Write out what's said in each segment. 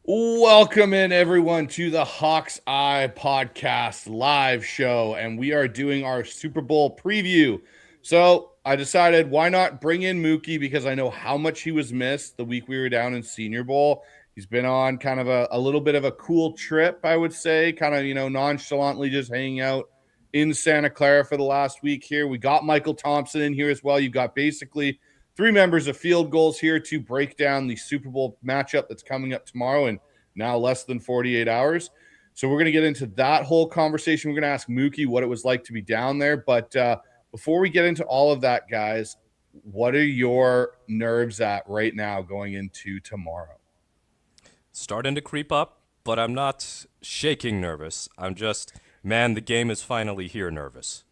Welcome in, everyone, to the Hawks Eye Podcast live show, and we are doing our Super Bowl preview. So I decided, why not bring in Mookie, because I know how much he was missed the week we were down in Senior Bowl. He's been on kind of a little bit of a cool trip, I would say, kind of, nonchalantly just hanging out in Santa Clara for the last week here. We got Michael Thompson in here as well. You've got basically three members of Field Goals here to break down the Super Bowl matchup that's coming up tomorrow in now less than 48 hours. So we're going to get into that whole conversation. We're going to ask Mookie what it was like to be down there. But before we get into all of that, guys, what are your nerves at right now going into tomorrow? Starting to creep up, but I'm not shaking nervous. I'm just, man, the game is finally here nervous.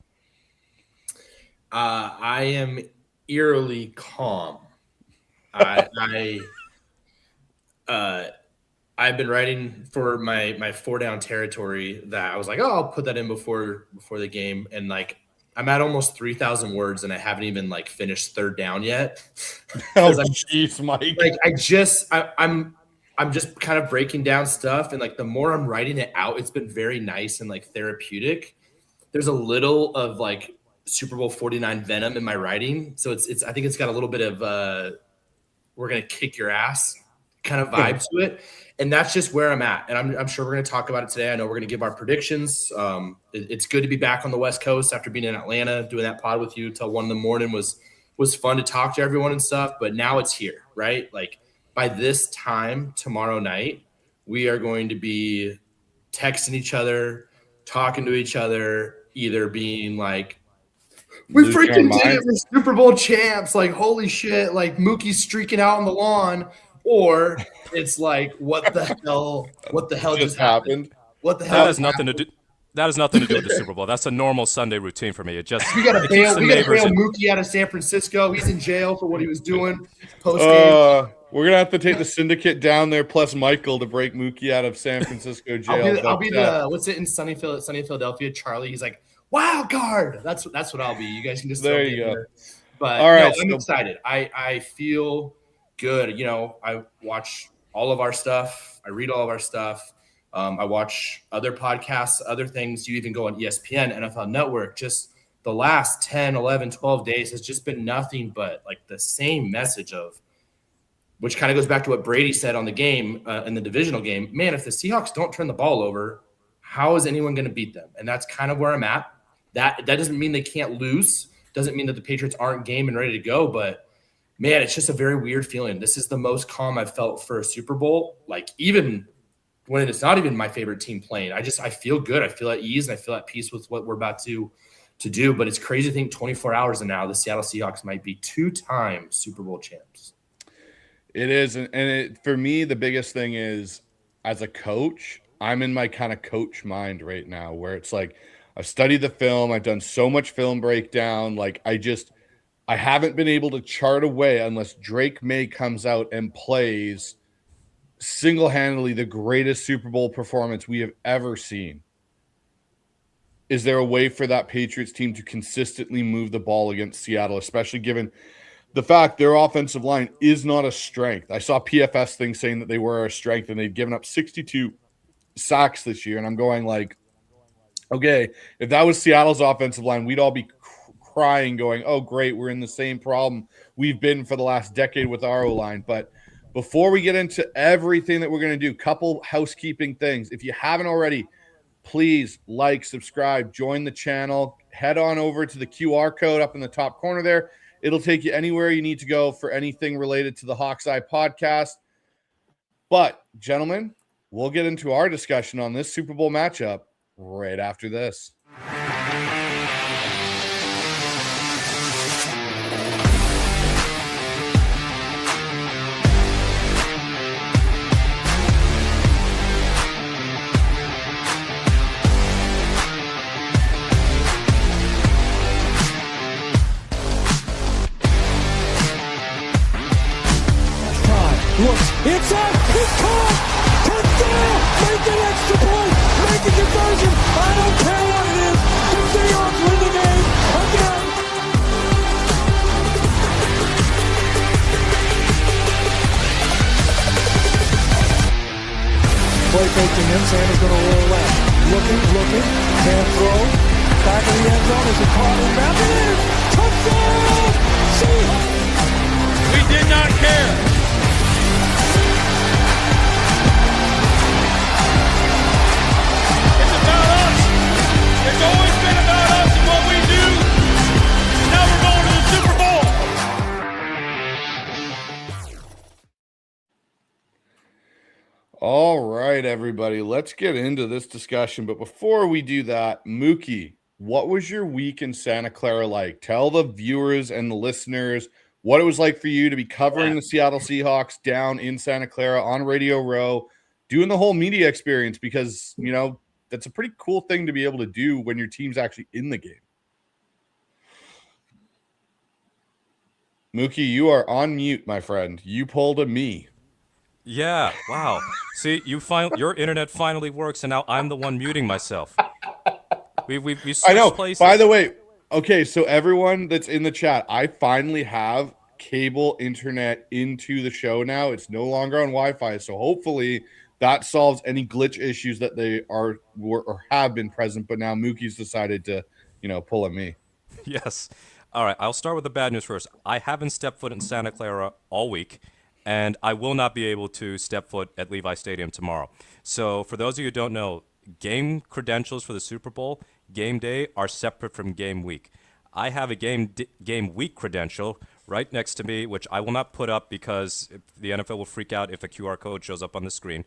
I am eerily calm. I've been writing for my 4 down territory that I was like, oh, I'll put that in before the game, and like I'm at almost 3,000 words and I haven't even like finished 3rd down yet. Oh, jeez, Mike. Like I'm just kind of breaking down stuff, and like the more I'm writing it out, it's been very nice and like therapeutic. There's a little of like Super Bowl 49 venom in my writing, so it's I think it's got a little bit of we're gonna kick your ass kind of vibe to it, and that's just where I'm at. And I'm sure we're gonna talk about it today. I know we're gonna give our predictions. It's good to be back on the West Coast after being in Atlanta, doing that pod with you till 1 a.m. was fun to talk to everyone and stuff. But now it's here, right? Like by this time tomorrow night, we are going to be texting each other, talking to each other, either being like, we freaking did it, we're Super Bowl champs, like holy shit, like Mookie's streaking out on the lawn, or it's like what the hell just happened? What the hell? That has nothing to do with the Super Bowl. That's a normal Sunday routine for me. It just we gotta bail Mookie out of San Francisco. He's in jail for what he was doing post game. We're gonna have to take the syndicate down there plus Michael to break Mookie out of San Francisco jail. I'll be the what's it in sunny Philadelphia? Charlie. He's like wild card. That's what I'll be. You guys can just there. You go. There. But all right, I'm excited. I feel good. I watch all of our stuff. I read all of our stuff. I watch other podcasts, other things. You even go on ESPN, NFL Network. Just the last 10, 11, 12 days has just been nothing but like the same message of, which kind of goes back to what Brady said on the game, in the divisional game. Man, if the Seahawks don't turn the ball over, how is anyone going to beat them? And that's kind of where I'm at. That doesn't mean they can't lose. Doesn't mean that the Patriots aren't game and ready to go. But, man, it's just a very weird feeling. This is the most calm I've felt for a Super Bowl. Like, even when it's not even my favorite team playing, I feel good. I feel at ease, and I feel at peace with what we're about to do. But it's crazy to think 24 hours from now, the Seattle Seahawks might be 2-time Super Bowl champs. It is. And for me, the biggest thing is, as a coach, I'm in my kind of coach mind right now where it's like I've studied the film. I've done so much film breakdown. Like I haven't been able to chart a way unless Drake May comes out and plays single-handedly the greatest Super Bowl performance we have ever seen. Is there a way for that Patriots team to consistently move the ball against Seattle, especially given the fact their offensive line is not a strength? I saw PFS thing saying that they were a strength and they'd given up 62 sacks this year. And I'm going like, okay, if that was Seattle's offensive line, we'd all be crying going, oh, great, we're in the same problem we've been for the last decade with our O-line. But before we get into everything that we're going to do, couple housekeeping things. If you haven't already, please like, subscribe, join the channel. Head on over to the QR code up in the top corner there. It'll take you anywhere you need to go for anything related to the Hawks Eye podcast. But, gentlemen, we'll get into our discussion on this Super Bowl matchup right after this. It's up! It's caught! Touchdown! Make an extra point! Make a conversion! I don't care what it is! The Seahawks win the game again! play faking in. Sanders going to roll left. Looking. Can't throw. Back of the end zone. Is it caught in bounds? It is! Touchdown! Seahawks! We did not care. It's about us. It's always been about us and what we do. Now we're going to the Super Bowl. All right, everybody, let's get into this discussion. But before we do that, Mookie, what was your week in Santa Clara like? Tell the viewers and the listeners what it was like for you to be covering the Seattle Seahawks down in Santa Clara on Radio Row, doing the whole media experience, because, you know, that's a pretty cool thing to be able to do when your team's actually in the game. Mookie, you are on mute, my friend. You pulled a me. Yeah, wow. See, your internet finally works, and now I'm the one muting myself. We switched I know. places. By the way, okay, so everyone that's in the chat, I finally have cable internet into the show now. It's no longer on Wi-Fi, so hopefully that solves any glitch issues that they were or have been present. But now Mookie's decided to, pull at me. Yes. All right, I'll start with the bad news first. I haven't stepped foot in Santa Clara all week, and I will not be able to step foot at Levi Stadium tomorrow. So for those of you who don't know, game credentials for the Super Bowl, game day, are separate from game week. I have a game week credential right next to me, which I will not put up because the NFL will freak out if a QR code shows up on the screen.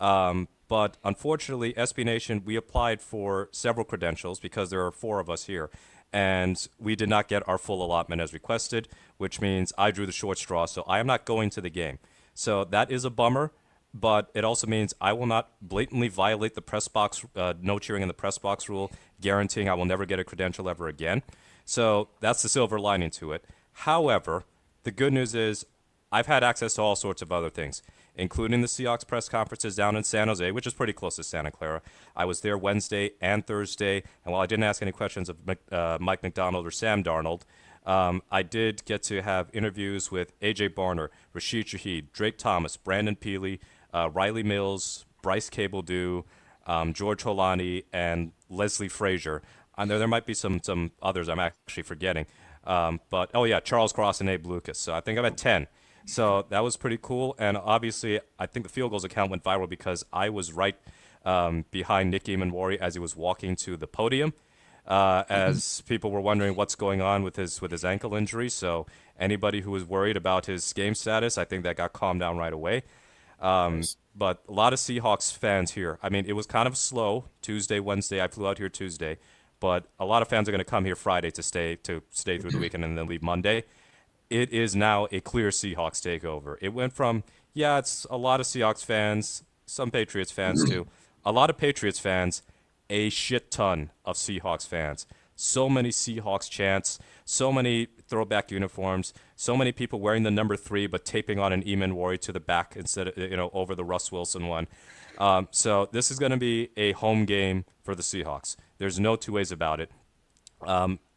But unfortunately, SB Nation, we applied for several credentials because there are 4 of us here. And we did not get our full allotment as requested, which means I drew the short straw, so I am not going to the game. So that is a bummer, but it also means I will not blatantly violate the press box, no cheering in the press box rule, guaranteeing I will never get a credential ever again. So that's the silver lining to it. However, the good news is I've had access to all sorts of other things, including the Seahawks press conferences down in San Jose, which is pretty close to Santa Clara. I was there Wednesday and Thursday, and while I didn't ask any questions of Mike McDonald or Sam Darnold, I did get to have interviews with A.J. Barner, Rashid Shaheed, Drake Thomas, Brandon Peely, Riley Mills, Bryce Cable-Dew, George Holani, and Leslie Frazier. And there might be some others I'm actually forgetting. But Charles Cross and Abe Lucas. So I think I'm at 10. So that was pretty cool. And obviously, I think the field goals account went viral because I was right behind Nick Eamon-Wari as he was walking to the podium, as people were wondering what's going on with his ankle injury. So anybody who was worried about his game status, I think that got calmed down right away. But a lot of Seahawks fans here. I mean, it was kind of slow Tuesday, Wednesday. I flew out here Tuesday. But a lot of fans are going to come here Friday to stay through the weekend and then leave Monday. It is now a clear Seahawks takeover. It went from, it's a lot of Seahawks fans, some Patriots fans too, a lot of Patriots fans, a shit ton of Seahawks fans. So many Seahawks chants, so many throwback uniforms, so many people wearing the number 3 but taping on an Eamon-Wari to the back instead of, over the Russ Wilson one. So this is going to be a home game for the Seahawks. There's no two ways about it.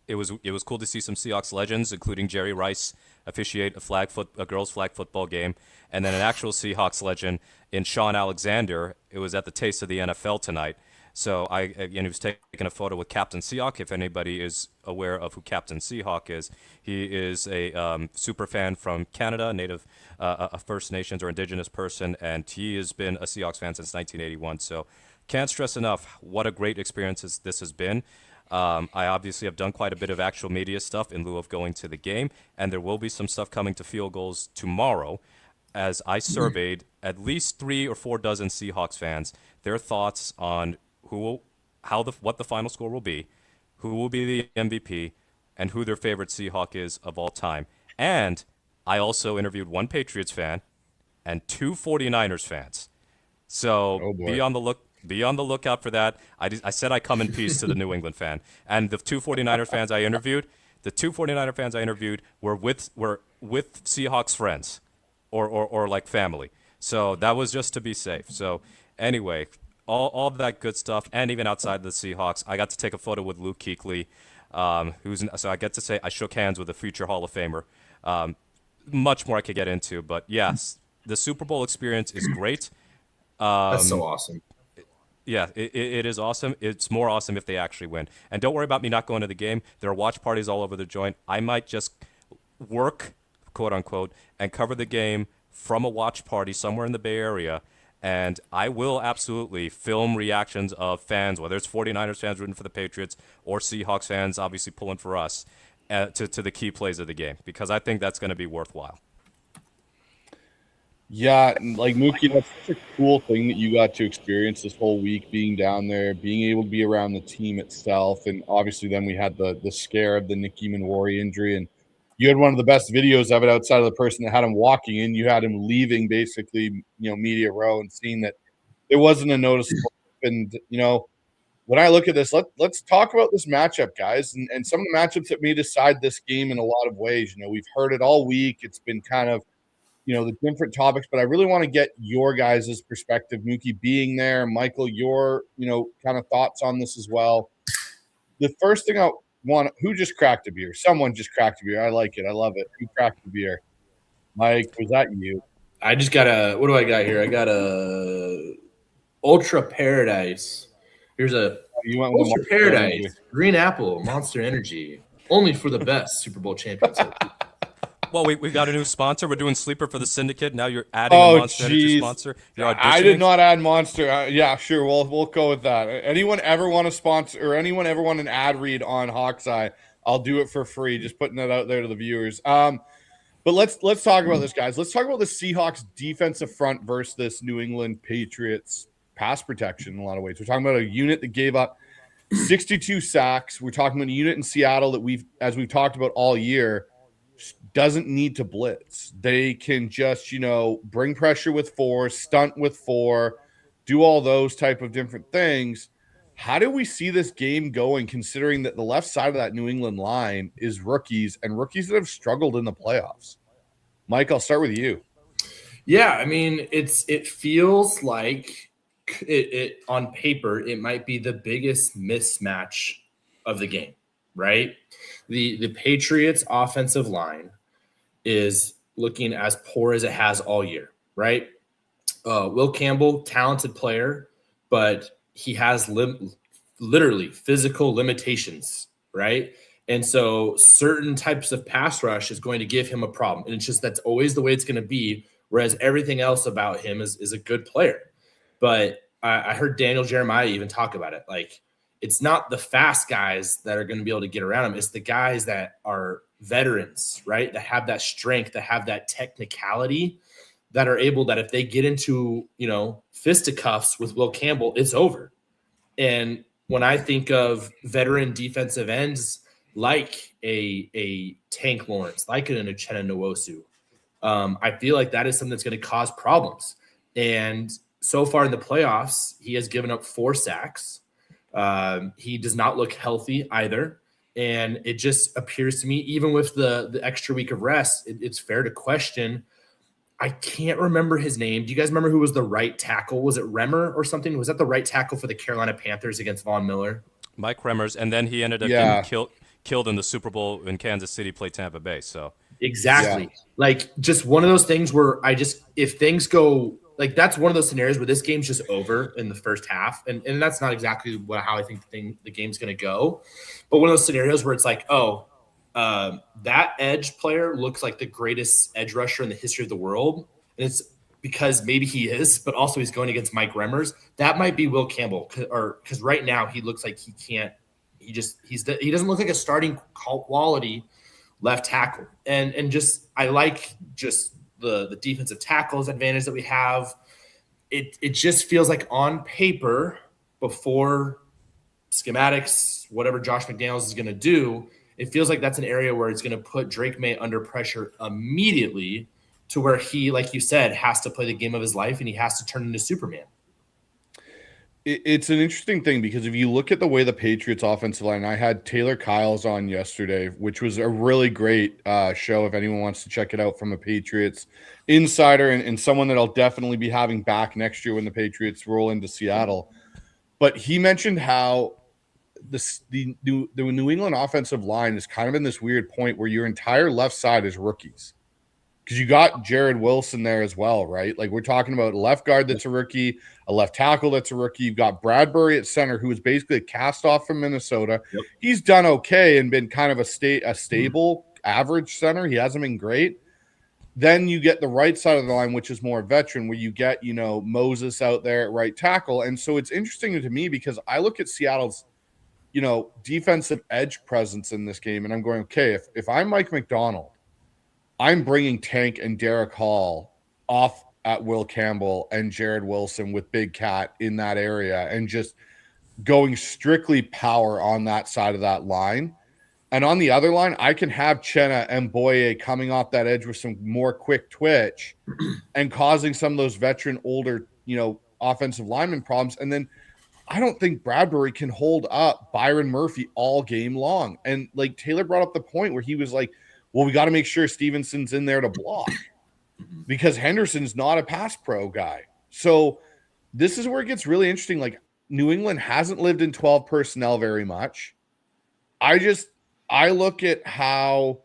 It was cool to see some Seahawks legends, including Jerry Rice, officiate a girls' flag football game, and then an actual Seahawks legend in Sean Alexander. It was at the Taste of the NFL tonight. So he was taking a photo with Captain Seahawk. If anybody is aware of who Captain Seahawk is, he is a super fan from Canada, native a First Nations or Indigenous person, and he has been a Seahawks fan since 1981. So can't stress enough what a great experience this has been. I obviously have done quite a bit of actual media stuff in lieu of going to the game, and there will be some stuff coming to Field Goals tomorrow, as I surveyed at least 3 or 4 dozen Seahawks fans, their thoughts on what the final score will be, who will be the MVP, and who their favorite Seahawk is of all time. And I also interviewed 1 Patriots fan and 2 49ers fans. So be on the lookout for that. I said I come in peace to the New England fan. And the 2 49er fans I interviewed, were with Seahawks friends or like family. So that was just to be safe. So anyway, all that good stuff, and even outside the Seahawks, I got to take a photo with Luke Kuechly, so I get to say I shook hands with a future Hall of Famer. Much more I could get into, but yes, the Super Bowl experience is great. That's so awesome. Yeah, it is awesome. It's more awesome if they actually win. And don't worry about me not going to the game. There are watch parties all over the joint. I might just work, quote unquote, and cover the game from a watch party somewhere in the Bay Area. And I will absolutely film reactions of fans, whether it's 49ers fans rooting for the Patriots or Seahawks fans obviously pulling for us, to the key plays of the game, because I think that's going to be worthwhile. Yeah, like Mookie, that's such a cool thing that you got to experience this whole week, being down there, being able to be around the team itself, and obviously then we had the scare of the Nicky Manwari injury, and you had one of the best videos of it outside of the person that had him walking in. You had him leaving basically, media row, and seeing that there wasn't a noticeable. And when I look at this, let's talk about this matchup, guys, and some of the matchups that may decide this game in a lot of ways. We've heard it all week. It's been kind of the different topics, but I really want to get your guys' perspective, Mookie being there, Michael, your, kind of thoughts on this as well. The first thing I want, who just cracked a beer? Someone just cracked a beer. I like it. I love it. Who cracked a beer? Mike, was that you? I just got what do I got here? I got a Ultra Paradise. Here's a You went with Ultra Paradise, Green Apple, Monster Energy, only for the best Super Bowl champions. Well, we got a new sponsor. We're doing Sleeper for the Syndicate. Now you're adding a Monster Energy sponsor. You're I did not add Monster. Yeah, sure. We'll go with that. Anyone ever want a sponsor, or anyone ever want an ad read on Hawkeye? I'll do it for free. Just putting that out there to the viewers. But let's talk about this, guys. Let's talk about the Seahawks defensive front versus this New England Patriots pass protection in a lot of ways. We're talking about a unit that gave up 62 sacks. We're talking about a unit in Seattle that as we've talked about all year, doesn't need to blitz. They can just, bring pressure with 4, stunt with 4, do all those type of different things. How do we see this game going, considering that the left side of that New England line is rookies, and rookies that have struggled in the playoffs? Mike, I'll start with you. Yeah, I mean, it feels like it on paper, it might be the biggest mismatch of the game, right? The Patriots offensive line is looking as poor as it has all year, right? Will Campbell, talented player, but he has literally physical limitations, right? And so certain types of pass rush is going to give him a problem. And it's just that's always the way it's going to be, whereas everything else about him is a good player. But I heard Daniel Jeremiah even talk about it. Like, it's not the fast guys that are going to be able to get around him. It's the guys that are veterans, right? That have that strength, that have that technicality, that are able, that if they get into, fisticuffs with Will Campbell, it's over. And when I think of veteran defensive ends like a Tank Lawrence, like an Uchenna Nwosu, I feel like that is something that's going to cause problems. And so far in the playoffs, he has given up 4 sacks. He does not look healthy either. And it just appears to me, even with the extra week of rest, it's fair to question. I can't remember his name. Do you guys remember who was the right tackle? Was it Remmer or something? Was that the right tackle for the Carolina Panthers against Von Miller? Mike Remmers, and then he ended up getting killed in the Super Bowl when Kansas City played Tampa Bay. So exactly. Yeah. Like, just one of those things where if things go, like, that's one of those scenarios where this game's just over in the first half. And that's not exactly how I think the game's going to go. But one of those scenarios where it's like, that edge player looks like the greatest edge rusher in the history of the world. And it's because maybe he is, but also he's going against Mike Remmers. That might be Will Campbell, because right now he looks like he can't. He doesn't look like a starting quality left tackle. And just I like just the defensive tackles advantage that we have. It just feels like on paper, before schematics, whatever Josh McDaniels is going to do, it feels like that's an area where it's going to put Drake May under pressure immediately, to where he, like you said, has to play the game of his life and he has to turn into Superman. It's an interesting thing, because if you look at the way the Patriots offensive line, I had Taylor Kyles on yesterday, which was a really great show if anyone wants to check it out, from a Patriots insider and someone that I'll definitely be having back next year when the Patriots roll into Seattle. But he mentioned how the New England offensive line is kind of in this weird point where your entire left side is rookies. because you got Jared Wilson there as well, right? Like we're talking about a left guard that's a rookie, a left tackle that's a rookie. You've got Bradbury at center, who is basically a cast off from Minnesota. Yep. He's done okay and been kind of a stable average center. He hasn't been great. Then you get the right side of the line, which is more veteran, where you get, Moses out there at right tackle. And so it's interesting to me because I look at Seattle's, defensive edge presence in this game, and I'm going, okay, if I'm Mike McDonald, I'm bringing Tank and Derek Hall off at Will Campbell and Jared Wilson with Big Cat in that area and just going strictly power on that side of that line. And on the other line, I can have Chenna and Boye coming off that edge with some more quick twitch and causing some of those veteran, older, offensive lineman problems. And then I don't think Bradbury can hold up Byron Murphy all game long. And like Taylor brought up the point where he was like, well, we got to make sure Stevenson's in there to block because Henderson's not a pass pro guy. So this is where it gets really interesting. Like New England hasn't lived in 12 personnel very much. I look at how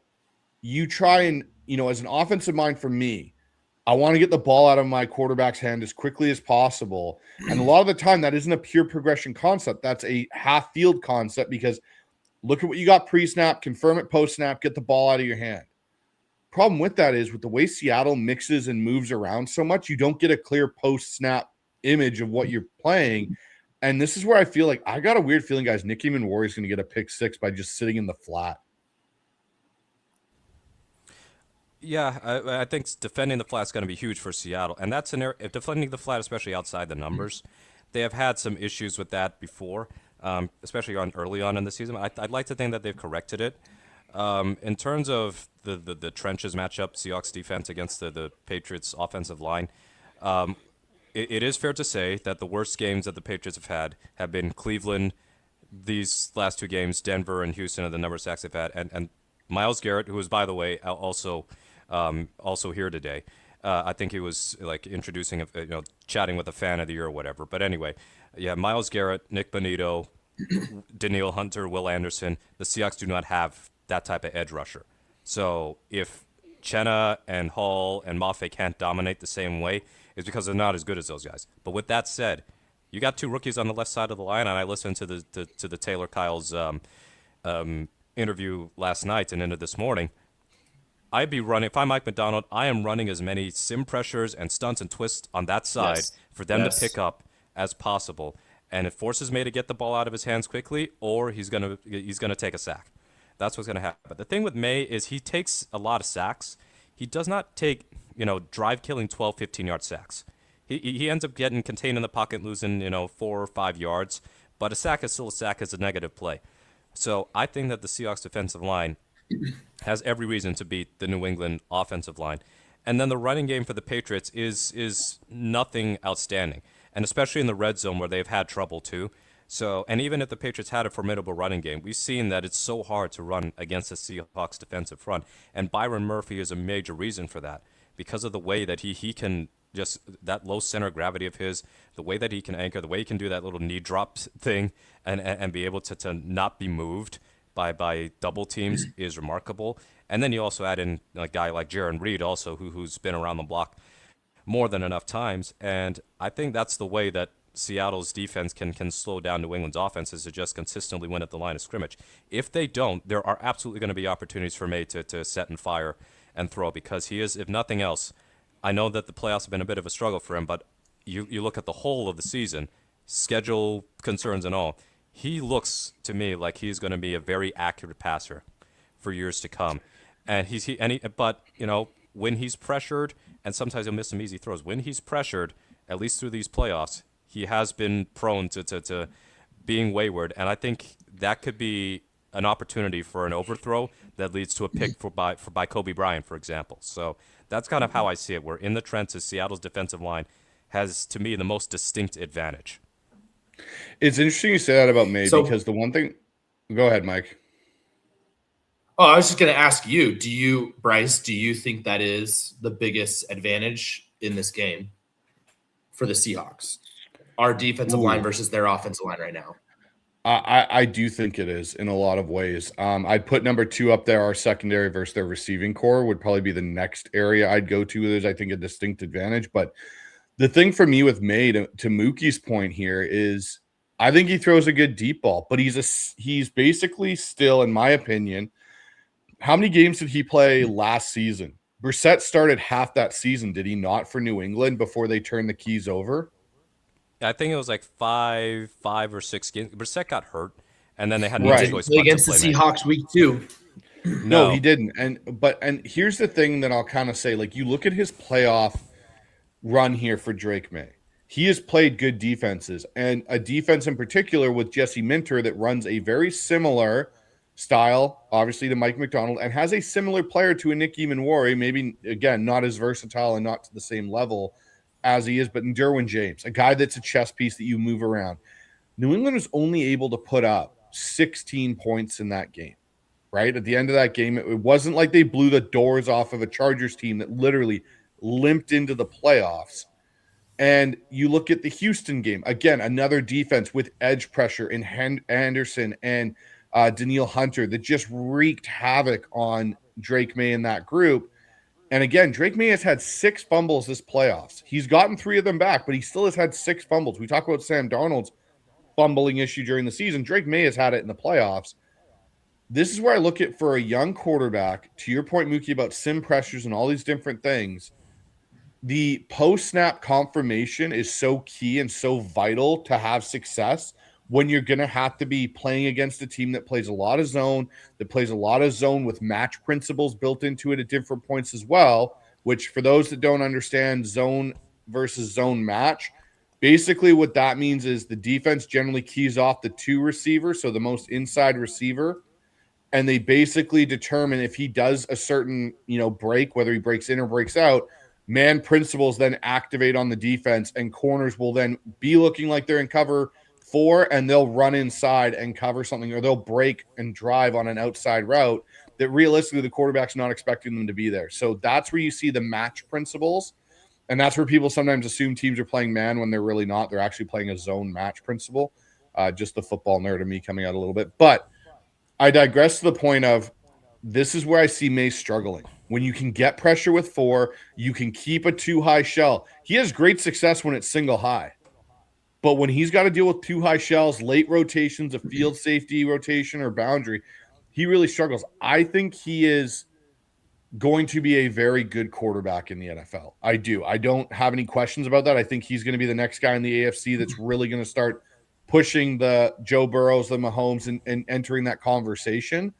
you try and, as an offensive mind for me, I want to get the ball out of my quarterback's hand as quickly as possible. And a lot of the time that isn't a pure progression concept. That's a half field concept because look at what you got pre-snap, confirm it post-snap, get the ball out of your hand. Problem with that is with the way Seattle mixes and moves around so much, you don't get a clear post-snap image of what you're playing. And this is where I feel like I got a weird feeling, guys. Nick Eamon is going to get a pick six by just sitting in the flat. Yeah, I think defending the flat is going to be huge for Seattle, and that's if defending the flat, especially outside the numbers. They have had some issues with that before, especially early on in the season. I'd like to think that they've corrected it. In terms of the trenches matchup, Seahawks defense against the Patriots offensive line, it is fair to say that the worst games that the Patriots have had have been Cleveland, these last two games, Denver and Houston, are the number of sacks they've had, and Myles Garrett, who is, by the way, also here today. I think he was like introducing, chatting with a fan of the year or whatever. But anyway, yeah, Myles Garrett, Nick Bonito, Danielle Hunter, Will Anderson. The Seahawks do not have that type of edge rusher. So if Chenna and Hall and Mafe can't dominate the same way, it's because they're not as good as those guys. But with that said, you got two rookies on the left side of the line, and I listened to the Taylor Kyle's interview last night and into this morning. I'd be running, if I'm Mike McDonald, I am running as many sim pressures and stunts and twists on that side for them to pick up as possible. And it forces May to get the ball out of his hands quickly, or he's gonna take a sack. That's what's gonna happen. But the thing with May is he takes a lot of sacks. He does not take, drive killing 12, 15-yard sacks. He ends up getting contained in the pocket, losing, 4 or 5 yards. But a sack is still a sack, is a negative play. So I think that the Seahawks defensive line has every reason to beat the New England offensive line. And then the running game for the Patriots is nothing outstanding, and especially in the red zone where they've had trouble too. So, and even if the Patriots had a formidable running game, we've seen that it's so hard to run against the Seahawks defensive front. And Byron Murphy is a major reason for that because of the way that he can just, that low center of gravity of his, the way that he can anchor, the way he can do that little knee drop thing and be able to not be moved by double teams is remarkable. And then you also add in a guy like Jaron Reed also who's been around the block more than enough times. And I think that's the way that Seattle's defense can slow down New England's offense, is to just consistently win at the line of scrimmage. If they don't, there are absolutely going to be opportunities for May to set and fire and throw, because he is, if nothing else, I know that the playoffs have been a bit of a struggle for him, but you look at the whole of the season, schedule concerns and all, he looks to me like he's going to be a very accurate passer for years to come. And but when he's pressured, and sometimes he'll miss some easy throws, when he's pressured, at least through these playoffs, he has been prone to being wayward. And I think that could be an opportunity for an overthrow that leads to a pick by Kobe Bryant, for example. So that's kind of how I see it. We're in the trenches. Seattle's defensive line has, to me, the most distinct advantage. It's interesting you say that about May, because the one thing – go ahead, Mike. Oh, I was just going to ask you, Bryce, do you think that is the biggest advantage in this game for the Seahawks? Our defensive line versus their offensive line right now. I do think it is in a lot of ways. I'd put number 2 up there. Our secondary versus their receiving core would probably be the next area I'd go to. There's, I think, a distinct advantage. But the thing for me with May, to Mookie's point here, is I think he throws a good deep ball, but he's basically still, in my opinion, how many games did he play last season? Brissett started half that season, did he not, for New England before they turned the keys over? I think it was like five or six games. Brissett got hurt, and then they had no Right. choice Play but to against the play May. Seahawks week 2. No, he didn't. And here's the thing that I'll kind of say, like, you look at his playoff run here for Drake May. He has played good defenses, and a defense in particular with Jesse Minter that runs a very similar style, obviously, to Mike McDonald, and has a similar player to a Nick Eamon, maybe, again, not as versatile and not to the same level as he is, but in Derwin James, a guy that's a chess piece that you move around. New England was only able to put up 16 points in that game, right? At the end of that game, it wasn't like they blew the doors off of a Chargers team that literally limped into the playoffs. And you look at the Houston game, again, another defense with edge pressure in Anderson and Daniil Hunter that just wreaked havoc on Drake May in that group. And again, Drake May has had 6 fumbles this playoffs. He's gotten 3 of them back, but he still has had 6 fumbles. We talk about Sam Darnold's fumbling issue during the season. Drake May has had it in the playoffs. This is where I look at, for a young quarterback, to your point, Mookie, about sim pressures and all these different things, the post-snap confirmation is so key and so vital to have success when you're going to have to be playing against a team that plays a lot of zone, with match principles built into it at different points as well, which, for those that don't understand zone versus zone match, basically what that means is the defense generally keys off the 2 receiver, so the most inside receiver, and they basically determine if he does a certain, break, whether he breaks in or breaks out, man principles then activate on the defense, and corners will then be looking like they're in cover 4, and they'll run inside and cover something, or they'll break and drive on an outside route that realistically the quarterback's not expecting them to be there. So that's where you see the match principles, and that's where people sometimes assume teams are playing man when they're really not. They're actually playing a zone match principle. Just the football nerd of me coming out a little bit. But I digress to the point of, this is where I see May struggling. When you can get pressure with 4, you can keep a 2 high shell. He has great success when it's single high. But when he's got to deal with 2 high shells, late rotations, a field safety rotation or boundary, he really struggles. I think he is going to be a very good quarterback in the NFL. I do. I don't have any questions about that. I think he's going to be the next guy in the AFC that's really going to start pushing the Joe Burrows, the Mahomes, and entering that conversation.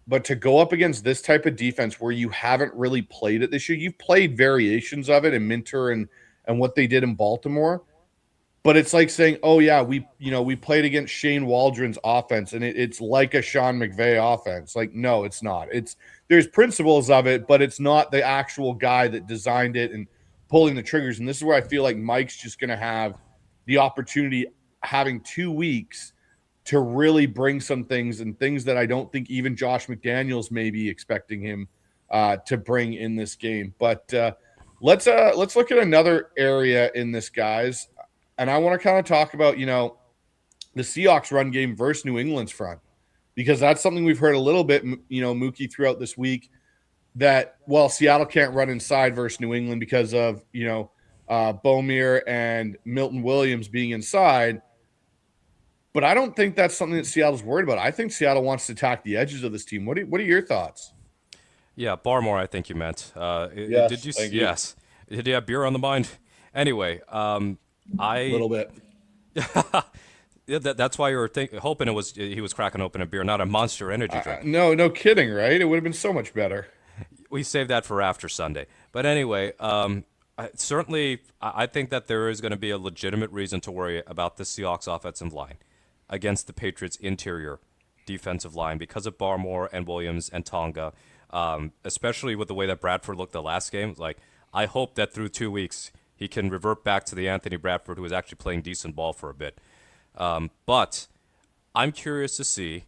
But to go up against this type of defense where you haven't really played it this year, you've played variations of it in Minter and what they did in Baltimore. But it's like saying, oh, yeah, we played against Shane Waldron's offense, and it's like a Sean McVay offense. Like, no, it's not. There's principles of it, but it's not the actual guy that designed it and pulling the triggers. And this is where I feel like Mike's just going to have the opportunity, having 2 weeks, to really bring some things, and things that I don't think even Josh McDaniels may be expecting him to bring in this game. But let's look at another area in this, guys. And I want to kind of talk about, the Seahawks run game versus New England's front, because that's something we've heard a little bit, Mookie, throughout this week, that, well, Seattle can't run inside versus New England because of, Bomir and Milton Williams being inside. But I don't think that's something that Seattle's worried about. I think Seattle wants to attack the edges of this team. What are your thoughts? Yeah, Barmore, I think you meant. Yes, did you? thank you. Yes. Did you have beer on the mind? Anyway, A little bit. Yeah, that's why you were hoping he was cracking open a beer, not a Monster Energy drink. No kidding, right? It would have been so much better. We saved that for after Sunday. But anyway, certainly I think that there is going to be a legitimate reason to worry about the Seahawks offensive line against the Patriots' interior defensive line because of Barmore and Williams and Tonga, especially with the way that Bradford looked the last game. Like, I hope that through 2 weeks he can revert back to the Anthony Bradford who was actually playing decent ball for a bit. But I'm curious to see,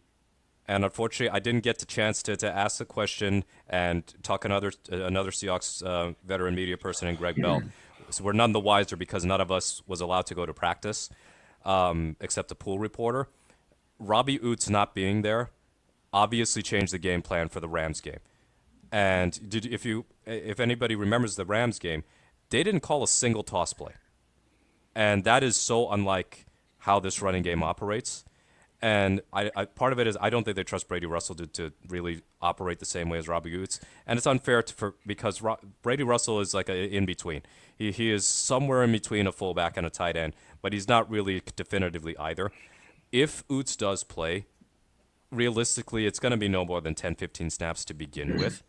and unfortunately I didn't get the chance to ask the question and talk another Seahawks veteran media person in Greg Bell. So we're none the wiser because none of us was allowed to go to practice except the pool reporter. Robbie Oots not being there obviously changed the game plan for the Rams game. And if anybody remembers the Rams game, they didn't call a single toss play. And that is so unlike how this running game operates. And I part of it is I don't think they trust Brady Russell to really operate the same way as Robbie Oots. And it's unfair because Brady Russell is like in between. He is somewhere in between a fullback and a tight end, but he's not really definitively either. If Oots does play, realistically, it's going to be no more than 10, 15 snaps to begin with.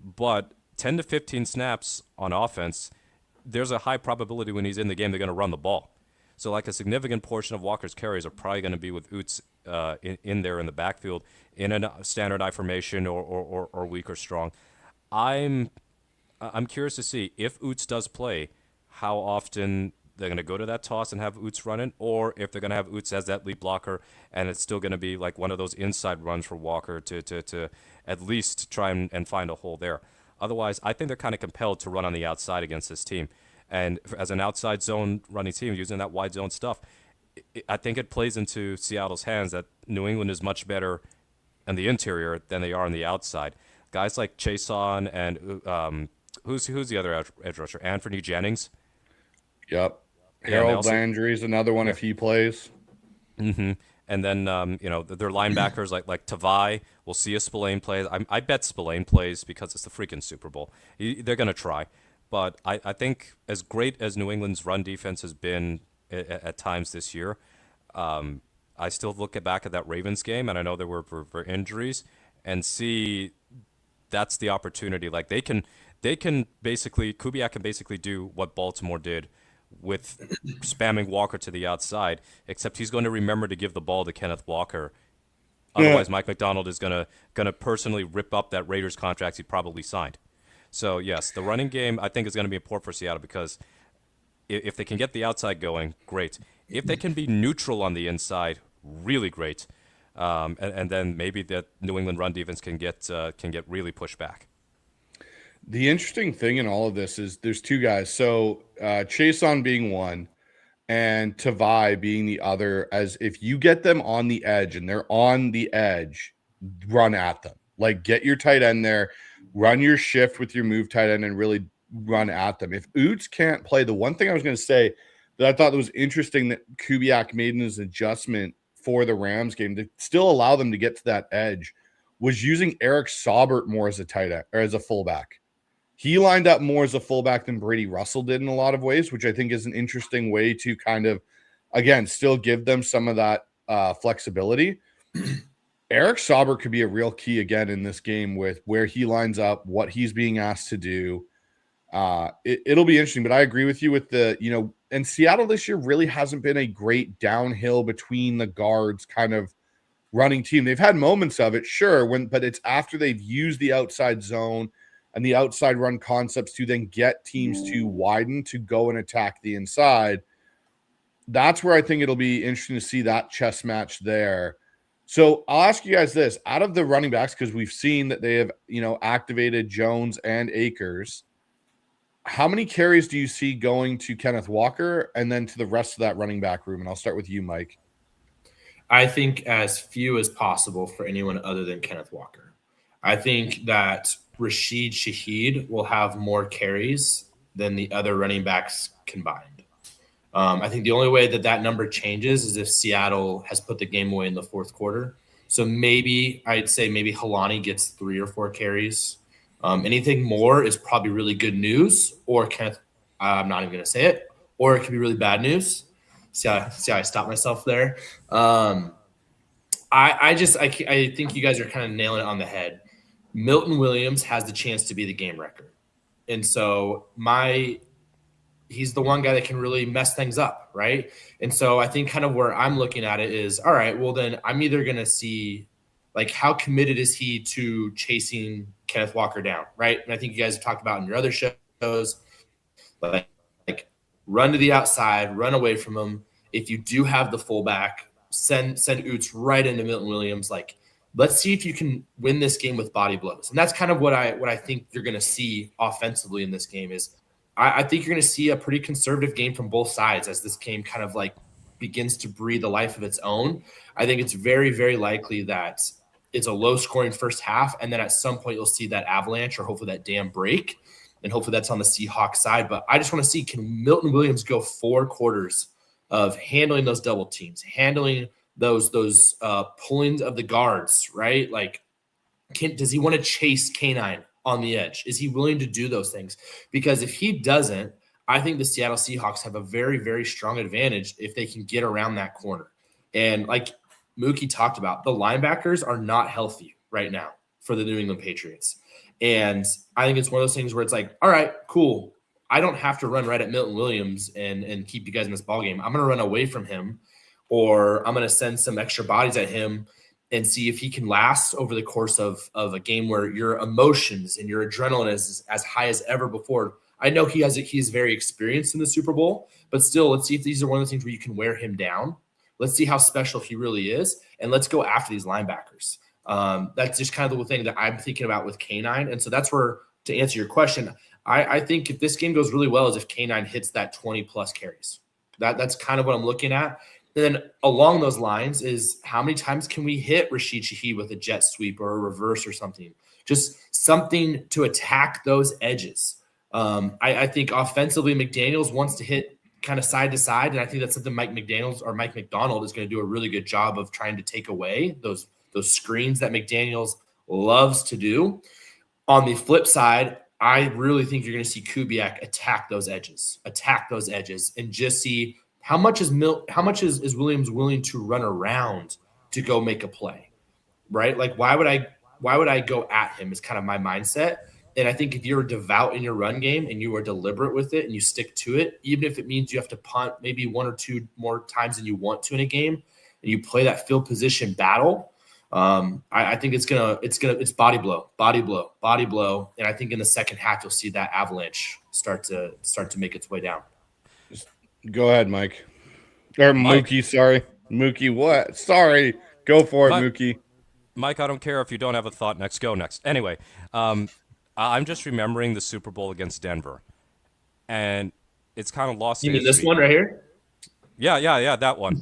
But 10 to 15 snaps on offense, there's a high probability when he's in the game they're going to run the ball. So like a significant portion of Walker's carries are probably going to be with Oots in there in the backfield in a standard I formation or weak or strong. I'm curious to see if Oots does play, how often they're going to go to that toss and have Oots run it, or if they're going to have Oots as that lead blocker and it's still going to be like one of those inside runs for Walker to at least try and find a hole there. Otherwise, I think they're kind of compelled to run on the outside against this team. And as an outside zone running team, using that wide zone stuff, I think it plays into Seattle's hands that New England is much better in the interior than they are on the outside. Guys like Chason and who's the other edge rusher? Anthony Jennings. Yep. Yeah, Harold Landry is another one if he plays. Mm-hmm. And then their linebackers like Tavai. We'll see if Spillane plays. I bet Spillane plays because it's the freaking Super Bowl. They're gonna try. But I think as great as New England's run defense has been at times this year, I still look back at that Ravens game, and I know there were for injuries, and see that's the opportunity. Like they can basically, Kubiak can basically do what Baltimore did with spamming Walker to the outside, except he's going to remember to give the ball to Kenneth Walker. Otherwise, Mike McDonald is gonna personally rip up that Raiders contract he probably signed. So, yes, the running game, I think, is going to be important for Seattle because if they can get the outside going, great. If they can be neutral on the inside, really great. And then maybe that New England run defense can get really pushed back. The interesting thing in all of this is there's two guys. So, Chason being one and Tavai being the other, as if you get them on the edge and they're on the edge, run at them. Like, get your tight end there. Run your shift with your move tight end and really run at them. If Oots can't play, the one thing I was going to say that I thought was interesting that Kubiak made in his adjustment for the Rams game to still allow them to get to that edge was using Eric Saubert more as a tight end or as a fullback. He lined up more as a fullback than Brady Russell did in a lot of ways, which I think is an interesting way to kind of, again, still give them some of that flexibility. Eric Saubert could be a real key again in this game with where he lines up, what he's being asked to do. It'll be interesting, but I agree with you with and Seattle this year really hasn't been a great downhill between the guards kind of running team. They've had moments of it, sure, but it's after they've used the outside zone and the outside run concepts to then get teams to widen to go and attack the inside. That's where I think it'll be interesting to see that chess match there. So I'll ask you guys this: out of the running backs, because we've seen that they have, activated Jones and Akers, how many carries do you see going to Kenneth Walker and then to the rest of that running back room? And I'll start with you, Mike. I think as few as possible for anyone other than Kenneth Walker. I think that Rashid Shaheed will have more carries than the other running backs combined. I think the only way that number changes is if Seattle has put the game away in the fourth quarter. So I'd say Helani gets 3 or 4 carries. Anything more is probably really good news, or Kenneth, I'm not even going to say it, or it could be really bad news. See how I stopped myself there. I think you guys are kind of nailing it on the head. Milton Williams has the chance to be the game wrecker. And so he's the one guy that can really mess things up, right? And so I think kind of where I'm looking at it is, all right, well then I'm either going to see like how committed is he to chasing Kenneth Walker down, right? And I think you guys have talked about in your other shows, like run to the outside, run away from him. If you do have the fullback, send Oots right into Milton Williams. Like, let's see if you can win this game with body blows. And that's kind of what I think you're going to see offensively in this game is I think you're going to see a pretty conservative game from both sides as this game kind of like begins to breathe a life of its own, I think it's very, very likely that it's a low-scoring first half, and then at some point you'll see that avalanche or hopefully that dam break, and hopefully that's on the Seahawks side. But I just want to see, can Milton Williams go 4 quarters of handling those double teams, handling those pullings of the guards, right? Like, does he want to chase K9 on the edge? Is he willing to do those things? Because if he doesn't, I think the Seattle Seahawks have a very, very strong advantage if they can get around that corner. And like Mookie talked about, the linebackers are not healthy right now for the New England Patriots. And I think it's one of those things where it's like, all right, cool. I don't have to run right at Milton Williams and keep you guys in this ballgame. I'm going to run away from him, or I'm going to send some extra bodies at him and see if he can last over the course of a game where your emotions and your adrenaline is as high as ever before. I know he's very experienced in the Super Bowl, but still, let's see if these are one of the things where you can wear him down. Let's see how special he really is, and let's go after these linebackers. That's just kind of the thing that I'm thinking about with K9. And so that's where, to answer your question, I think if this game goes really well is if K9 hits that 20-plus carries. That's kind of what I'm looking at. And then along those lines is how many times can we hit Rashid Shaheed with a jet sweep or a reverse or something? Just something to attack those edges. I think offensively, McDaniels wants to hit kind of side to side, and I think that's something Mike McDonald is going to do a really good job of trying to take away those screens that McDaniels loves to do. On the flip side, I really think you're going to see Kubiak attack those edges, and just see how much is Williams willing to run around to go make a play, right? Like why would I go at him is kind of my mindset. And I think if you're devout in your run game and you are deliberate with it and you stick to it, even if it means you have to punt maybe 1 or 2 more times than you want to in a game, and you play that field position battle, I think it's body blow. And I think in the second half, you'll see that avalanche start to make its way down. Go ahead, Mike. Or Mike. Mookie, sorry. Mookie, what? Sorry. Go for it, Mookie. Mike, I don't care if you don't have a thought next. Go next. Anyway, I'm just remembering the Super Bowl against Denver. And it's kind of lost. You mean this one right here? Yeah, that one.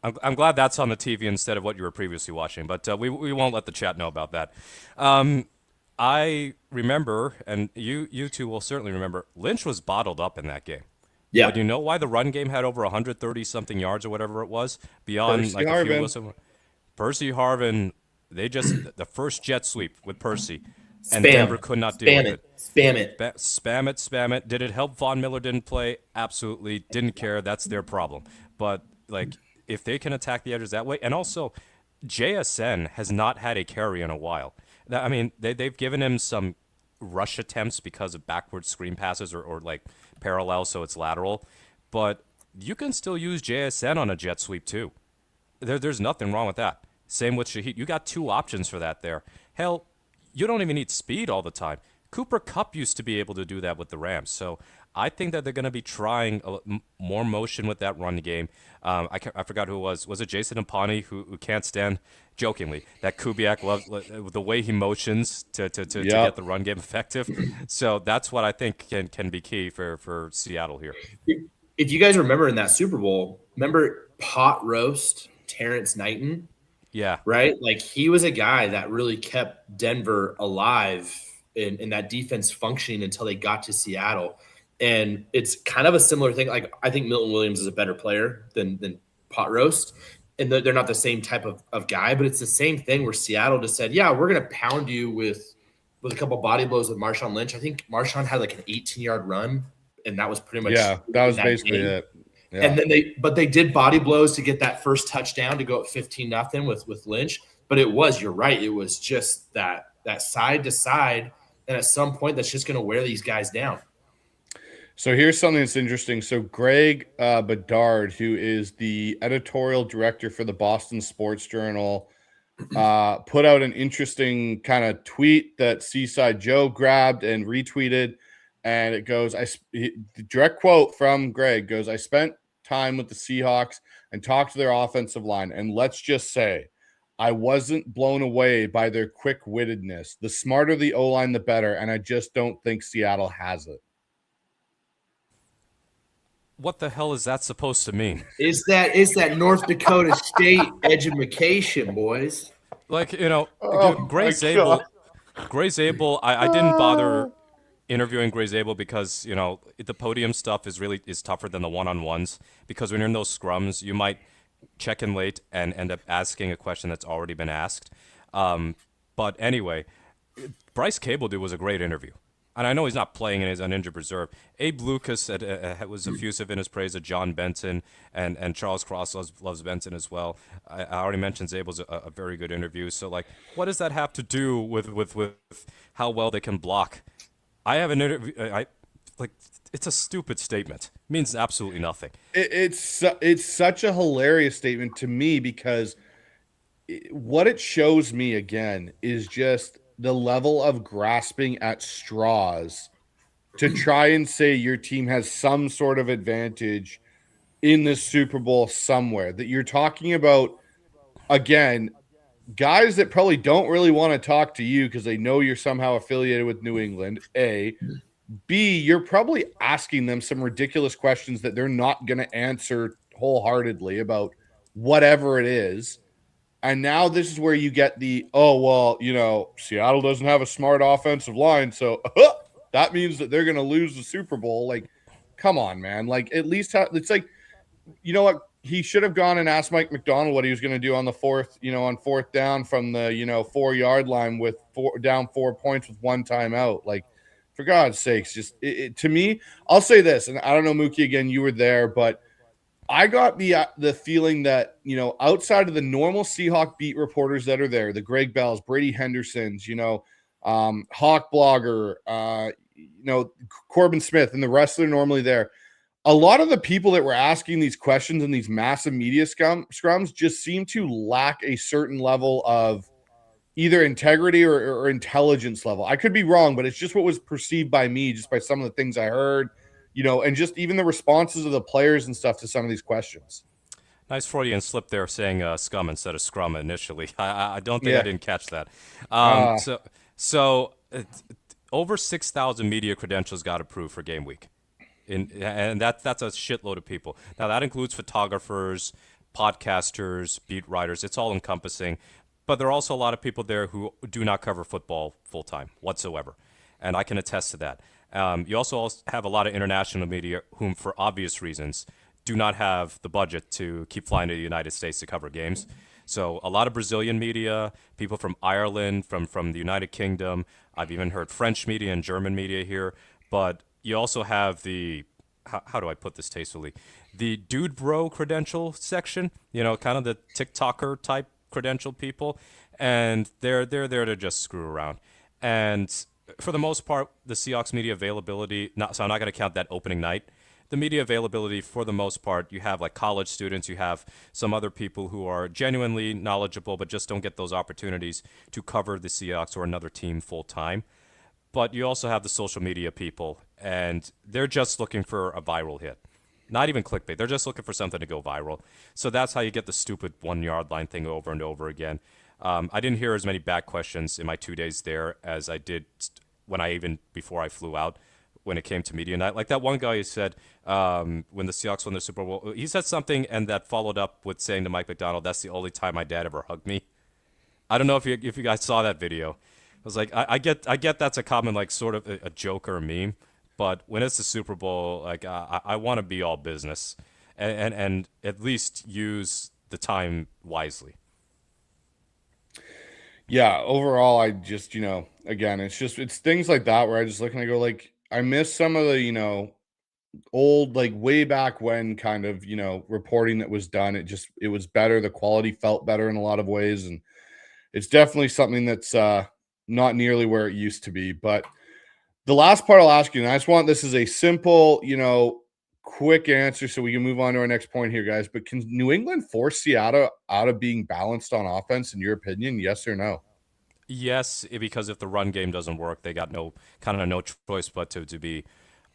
I'm glad that's on the TV instead of what you were previously watching, but we won't let the chat know about that. I remember, and you two will certainly remember, Lynch was bottled up in that game. Yeah. But you know why the run game had over 130-something yards or whatever it was? Beyond Percy like a Harvin. few listen. Percy Harvin, the first jet sweep with Percy. And Denver could not deal with it. Spam it. Did it help Von Miller didn't play? Absolutely. Didn't care. That's their problem. But, like, if they can attack the edges that way. And also, JSN has not had a carry in a while. I mean, they've given him some rush attempts because of backward screen passes or like, parallel, so it's lateral. But you can still use JSN on a jet sweep, too. There's nothing wrong with that. Same with Shaheed. You got 2 options for that there. Hell, you don't even need speed all the time. Cooper Kupp used to be able to do that with the Rams. So I think that they're going to be trying more motion with that run game. I forgot who it was. Was it Jason Ampani who can't stand, jokingly, that Kubiak loves the way he motions to get the run game effective? So that's what I think can be key for Seattle here. If you guys remember in that Super Bowl, remember pot roast Terrence Knighton? Yeah. Right? Like he was a guy that really kept Denver alive in that defense functioning until they got to Seattle. And it's kind of a similar thing. Like I think Milton Williams is a better player than pot roast. And they're not the same type of guy, but it's the same thing where Seattle just said, yeah, we're going to pound you with a couple body blows with Marshawn Lynch. I think Marshawn had like an 18-yard run, and that was pretty much that was basically game. it. Yeah. And then they did body blows to get that first touchdown to go up 15-0 with Lynch. But you're right. It was just that side to side. And at some point, that's just going to wear these guys down. So here's something that's interesting. So Greg Bedard, who is the editorial director for the Boston Sports Journal, put out an interesting kind of tweet that Seaside Joe grabbed and retweeted. And it goes, the direct quote from Greg goes, I spent time with the Seahawks and talked to their offensive line. And let's just say, I wasn't blown away by their quick-wittedness. The smarter the O-line, the better. And I just don't think Seattle has it. What the hell is that supposed to mean? It's that North Dakota State education, boys. Like, Oh Gray my God. Zabel. Gray Zabel, I didn't bother interviewing Gray Zabel because, the podium stuff is tougher than the one-on-ones, because when you're in those scrums, you might check in late and end up asking a question that's already been asked. But anyway, Bryce Cable was a great interview. And I know he's not playing and he's on injured reserve. Abe Lucas was effusive in his praise of John Benson, and Charles Cross loves Benson as well. I already mentioned Zabel's a very good interview. So, like, what does that have to do with how well they can block? I have an interview. It's a stupid statement. It means absolutely nothing. It's such a hilarious statement to me, because what it shows me again is just the level of grasping at straws to try and say your team has some sort of advantage in the Super Bowl somewhere. That you're talking about, again, guys that probably don't really want to talk to you because they know you're somehow affiliated with New England, A. B, you're probably asking them some ridiculous questions that they're not going to answer wholeheartedly about whatever it is. And now this is where you get Seattle doesn't have a smart offensive line, so that means that they're going to lose the Super Bowl. Like, come on, man. Like, at least it's like, you know what? He should have gone and asked Mike McDonald what he was going to do on the fourth down from the 4-yard line with down 4 points with one timeout. Like, for God's sakes, just to me, I'll say this, and I don't know, Mookie, again, you were there, but I got the feeling that, outside of the normal Seahawk beat reporters that are there, the Greg Bells, Brady Hendersons, Hawk Blogger, Corbin Smith, and the rest that are normally there, a lot of the people that were asking these questions in these massive media scrums just seem to lack a certain level of either integrity or intelligence level. I could be wrong, but it's just what was perceived by me, just by some of the things I heard, and just even the responses of the players and stuff to some of these questions. Nice Freudian slip there, saying scum instead of scrum initially. I don't think I didn't catch that. So over 6,000 media credentials got approved for game week. And that's a shitload of people. Now, that includes photographers, podcasters, beat writers. It's all encompassing. But there are also a lot of people there who do not cover football full-time whatsoever. And I can attest to that. You also have a lot of international media whom, for obvious reasons, do not have the budget to keep flying to the United States to cover games. So a lot of Brazilian media, people from Ireland, from the United Kingdom. I've even heard French media and German media here. But you also have the, how do I put this tastefully, the dude bro credential section, kind of the TikToker type credential people, and they're there to just screw around. And for the most part, the Seahawks media availability, so I'm not going to count that opening night. The media availability, for the most part, you have like college students, you have some other people who are genuinely knowledgeable but just don't get those opportunities to cover the Seahawks or another team full time. But you also have the social media people, and they're just looking for a viral hit. Not even clickbait. They're just looking for something to go viral. So that's how you get the stupid 1-yard line thing over and over again. I didn't hear as many back questions in my 2 days there as I did before I flew out when it came to media night. Like that one guy who said when the Seahawks won the Super Bowl, he said something and that followed up with saying to Mike McDonald, "That's the only time my dad ever hugged me." I don't know if you guys saw that video. I was like, I get that's a common, like, sort of a joke or a meme, but when it's the Super Bowl, like, I want to be all business and at least use the time wisely. Yeah, overall, I just, again, it's things like that where I just look and I go, like, I miss some of the, old, like, way back when kind of, reporting that was done. It was better. The quality felt better in a lot of ways. And it's definitely something that's not nearly where it used to be. But the last part I'll ask you, and I just want this as a simple, quick answer so we can move on to our next point here, guys. But can New England force Seattle out of being balanced on offense, in your opinion? Yes or no? Yes, because if the run game doesn't work, they got no choice but to be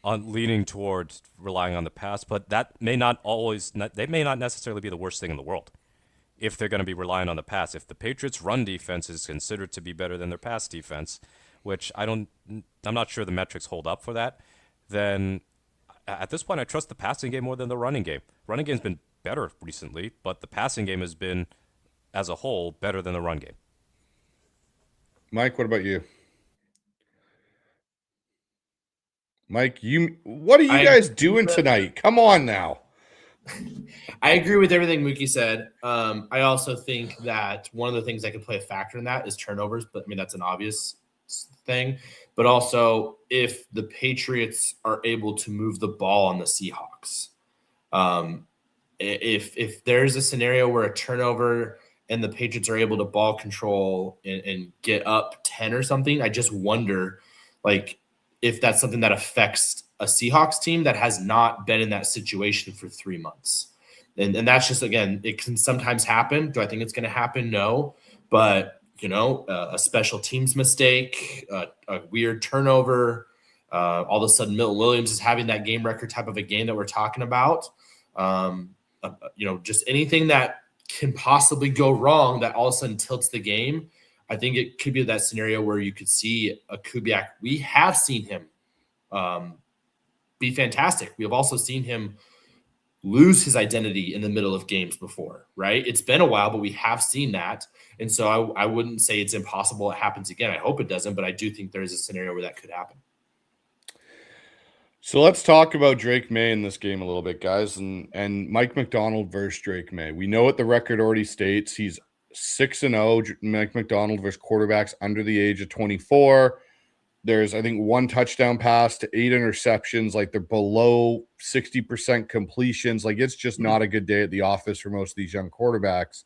leaning toward relying on the pass. But that may not necessarily be the worst thing in the world if they're going to be relying on the pass. If the Patriots' run defense is considered to be better than their pass defense, which I'm not sure the metrics hold up for that, then At this point, I trust the passing game more than the running game. Running game's been better recently, but the passing game has been, as a whole, better than the run game. Mike, what about you? Mike, what are you guys doing tonight? Come on now. I agree with everything Mookie said. I also think that one of the things that can play a factor in that is turnovers, but I mean, that's an obvious thing. But also, if the Patriots are able to move the ball on the Seahawks, if there's a scenario where a turnover and the Patriots are able to ball control and get up 10 or something, I just wonder, like, if that's something that affects a Seahawks team that has not been in that situation for 3 months. And that's just, again, it can sometimes happen. Do I think it's going to happen? No. But, a special teams mistake, a weird turnover, all of a sudden Milton Williams is having that game record type of a game that we're talking about. Just anything that can possibly go wrong that all of a sudden tilts the game. I think it could be that scenario where you could see a Kubiak. We have seen him be fantastic. We have also seen him lose his identity in the middle of games before, right? It's been a while, but we have seen that. And so I wouldn't say it's impossible it happens again. I hope it doesn't, but I do think there is a scenario where that could happen. So let's talk about Drake May in this game a little bit, guys, and Mike Macdonald versus Drake May. We know what the record already states. He's 6-0, Mike Macdonald versus quarterbacks under the age of 24. There's, I think, 1 touchdown pass to 8 interceptions. Like, they're below 60% completions. Like, it's just not a good day at the office for most of these young quarterbacks.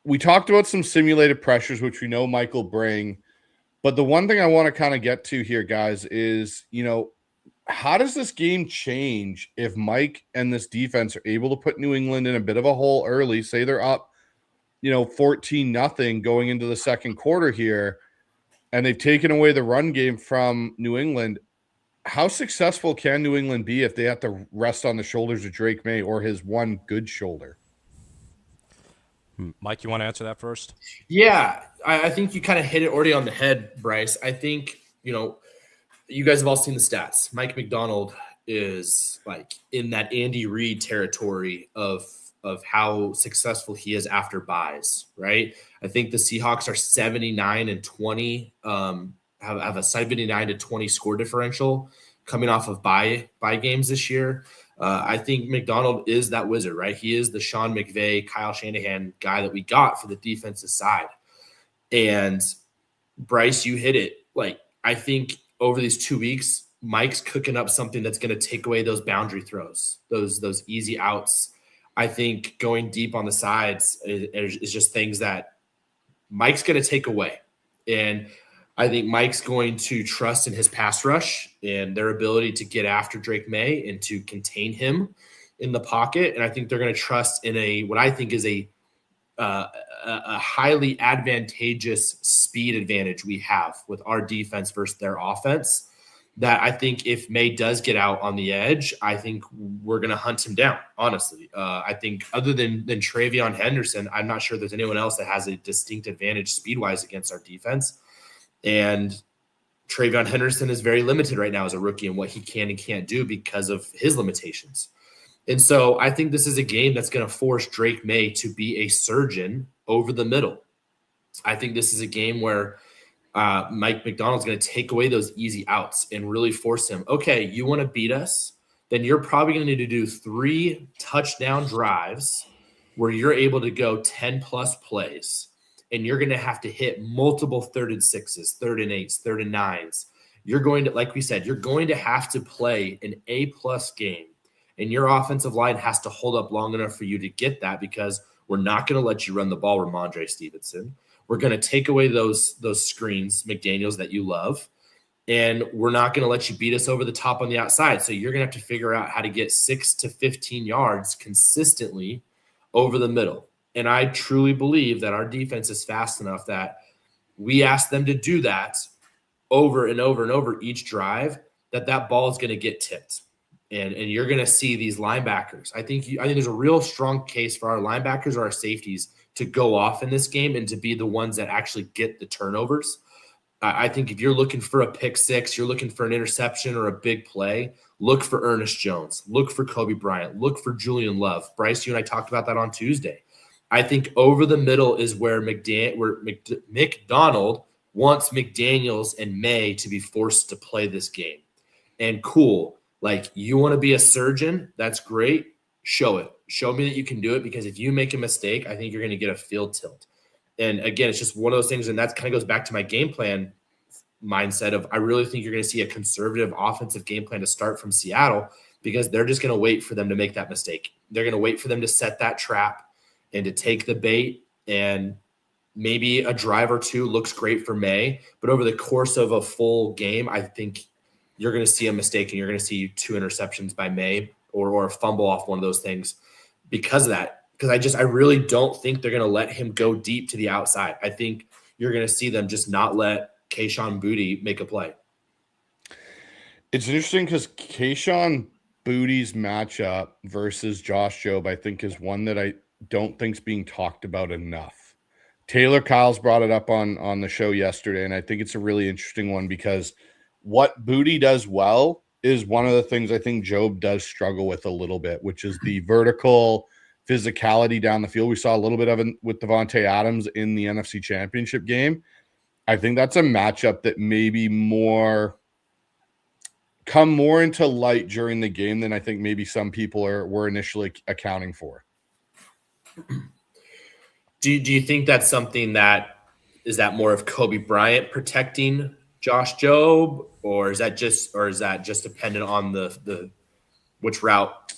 We talked about some simulated pressures, which we know Mike will bring. But the one thing I want to kind of get to here, guys, is, how does this game change if Mike and this defense are able to put New England in a bit of a hole early? Say they're up, 14-0 going into the second quarter here, and they've taken away the run game from New England. How successful can New England be if they have to rest on the shoulders of Drake May or his one good shoulder? Mike, you want to answer that first? Yeah, I think you kind of hit it already on the head, Bryce. I think, you guys have all seen the stats. Mike Macdonald is like in that Andy Reid territory of how successful he is after buys, right? I think the Seahawks are 79-20, have a 79-20 score differential coming off of buy games this year. I think Macdonald is that wizard, right? He is the Sean McVay, Kyle Shanahan guy that we got for the defensive side. And Bryce, you hit it. Like, I think over these 2 weeks, Mike's cooking up something that's going to take away those boundary throws, those easy outs. I think going deep on the sides is just things that Mike's going to take away. And I think Mike's going to trust in his pass rush and their ability to get after Drake May and to contain him in the pocket. And I think they're going to trust in what I think is a highly advantageous speed advantage we have with our defense versus their offense, that I think if May does get out on the edge, I think we're going to hunt him down, honestly. I think other than Travion Henderson, I'm not sure there's anyone else that has a distinct advantage speed-wise against our defense. And Travion Henderson is very limited right now as a rookie in what he can and can't do because of his limitations. And so I think this is a game that's going to force Drake May to be a surgeon over the middle. I think this is a game where Mike Macdonald's going to take away those easy outs and really force him. Okay, you want to beat us? Then you're probably going to need to do 3 touchdown drives where you're able to go 10-plus plays. And you're going to have to hit multiple 3rd and 6s, 3rd and 8s, 3rd and 9s. You're going to, like we said, you're going to have to play an A-plus game. And your offensive line has to hold up long enough for you to get that, because we're not going to let you run the ball, Ramondre Stevenson. We're going to take away those screens, McDaniels, that you love. And we're not going to let you beat us over the top on the outside. So you're going to have to figure out how to get 6 to 15 yards consistently over the middle. And I truly believe that our defense is fast enough that we ask them to do that over and over and over each drive, that ball is going to get tipped. And you're going to see these linebackers. I think there's a real strong case for our linebackers or our safeties to go off in this game and to be the ones that actually get the turnovers. I think if you're looking for a pick six, you're looking for an interception or a big play, look for Ernest Jones, look for Kobe Bryant, look for Julian Love. Bryce, you and I talked about that on Tuesday. I think over the middle is where McDonald wants McDaniels and May to be forced to play this game. And cool, like you want to be a surgeon, that's great. Show it. Show me that you can do it, because if you make a mistake, I think you're going to get a field tilt. And again, it's just one of those things, and that kind of goes back to my game plan mindset of I really think you're going to see a conservative offensive game plan to start from Seattle, because they're just going to wait for them to make that mistake. They're going to wait for them to set that trap and to take the bait, and maybe a drive or two looks great for May. But over the course of a full game, I think you're going to see a mistake, and you're going to see 2 interceptions by May or a fumble off one of those things because of that. Because I really don't think they're going to let him go deep to the outside. I think you're going to see them just not let Kayshon Boutte make a play. It's interesting because Kayshon Boutte's matchup versus Josh Jobe, I think, is one that I don't think is being talked about enough. Taylor Kyles brought it up on the show yesterday, and I think it's a really interesting one because what Boutte does well is one of the things I think Jobe does struggle with a little bit, which is the vertical physicality down the field. We saw a little bit of it with Devontae Adams in the NFC Championship game. I think that's a matchup that maybe come more into light during the game than I think maybe some people were initially accounting for. Do you think that's something that is that more of Kobe Bryant protecting Josh Jobe, or is that just dependent on the which route?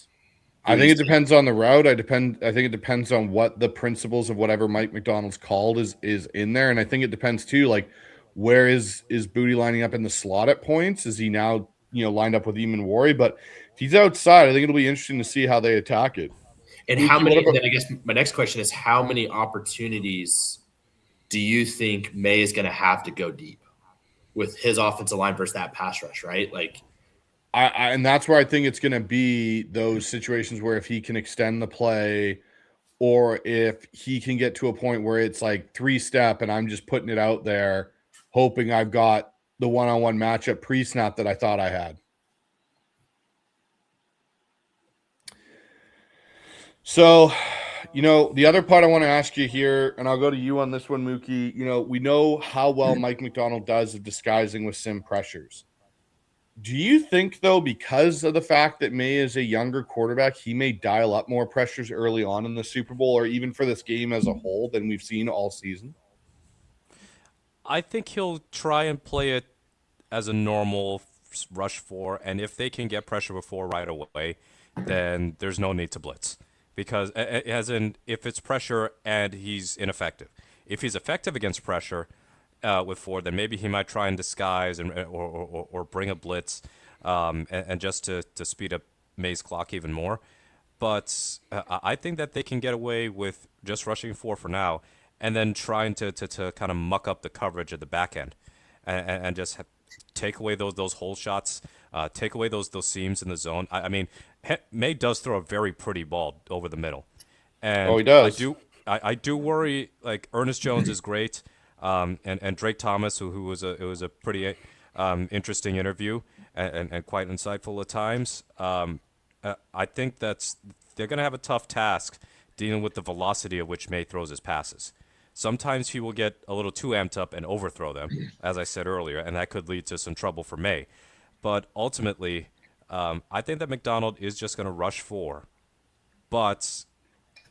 I think it depends on the route. I think it depends on what the principles of whatever Mike McDonald's called is in there. And I think it depends too, like where is Boutte lining up in the slot at points? Is he now, lined up with Eamon Warry? But if he's outside, I think it'll be interesting to see how they attack it. And how many, then I guess my next question is, how many opportunities do you think May is going to have to go deep with his offensive line versus that pass rush, right? Like, and that's where I think it's going to be those situations where if he can extend the play, or if he can get to a point where it's like 3-step and I'm just putting it out there, hoping I've got the one-on-one matchup pre-snap that I thought I had. So, the other part I want to ask you here, and I'll go to you on this one, Mookie, we know how well Mike McDonald does of disguising with sim pressures. Do you think, though, because of the fact that May is a younger quarterback, he may dial up more pressures early on in the Super Bowl, or even for this game as a whole, than we've seen all season? I think he'll try and play it as a normal rush 4, and if they can get pressure before right away, then there's no need to blitz. Because, as in, if it's pressure and he's ineffective. If he's effective against pressure with 4, then maybe he might try and disguise or bring a blitz and just to speed up May's clock even more. But I think that they can get away with just rushing 4 for now, and then trying to kind of muck up the coverage at the back end and just take away those hole shots, take away those seams in the zone. I mean, May does throw a very pretty ball over the middle. And he does. I do worry, like, Ernest Jones is great, and Drake Thomas, who was a pretty interesting interview and quite insightful at times. I think they're going to have a tough task dealing with the velocity at which May throws his passes. Sometimes he will get a little too amped up and overthrow them, as I said earlier, and that could lead to some trouble for May. But ultimately, I think that McDonald is just going to rush 4. But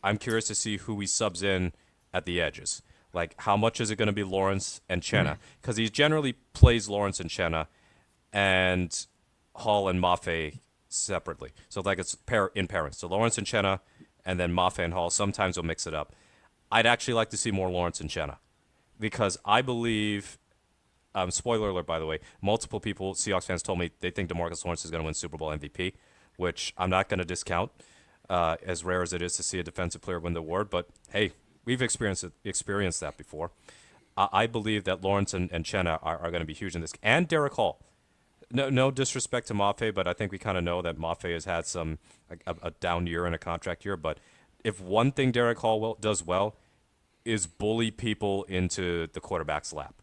I'm curious to see who he subs in at the edges. Like, how much is it going to be Lawrence and Chenna? Because he generally plays Lawrence and Chenna and Hall and Mafe separately. So, like, it's in parents. So Lawrence and Chenna, and then Mafe and Hall. Sometimes we'll mix it up. I'd actually like to see more Lawrence and Chenna, because I believe, spoiler alert, by the way, multiple people, Seahawks fans, told me they think DeMarcus Lawrence is going to win Super Bowl MVP, which I'm not going to discount, as rare as it is to see a defensive player win the award. But, hey, we've experienced that before. I believe that Lawrence and Chenna are going to be huge in this. And Derek Hall. No disrespect to Mafe, but I think we kind of know that Mafe has had a down year and a contract year. But if one thing Derek Hall does well is bully people into the quarterback's lap.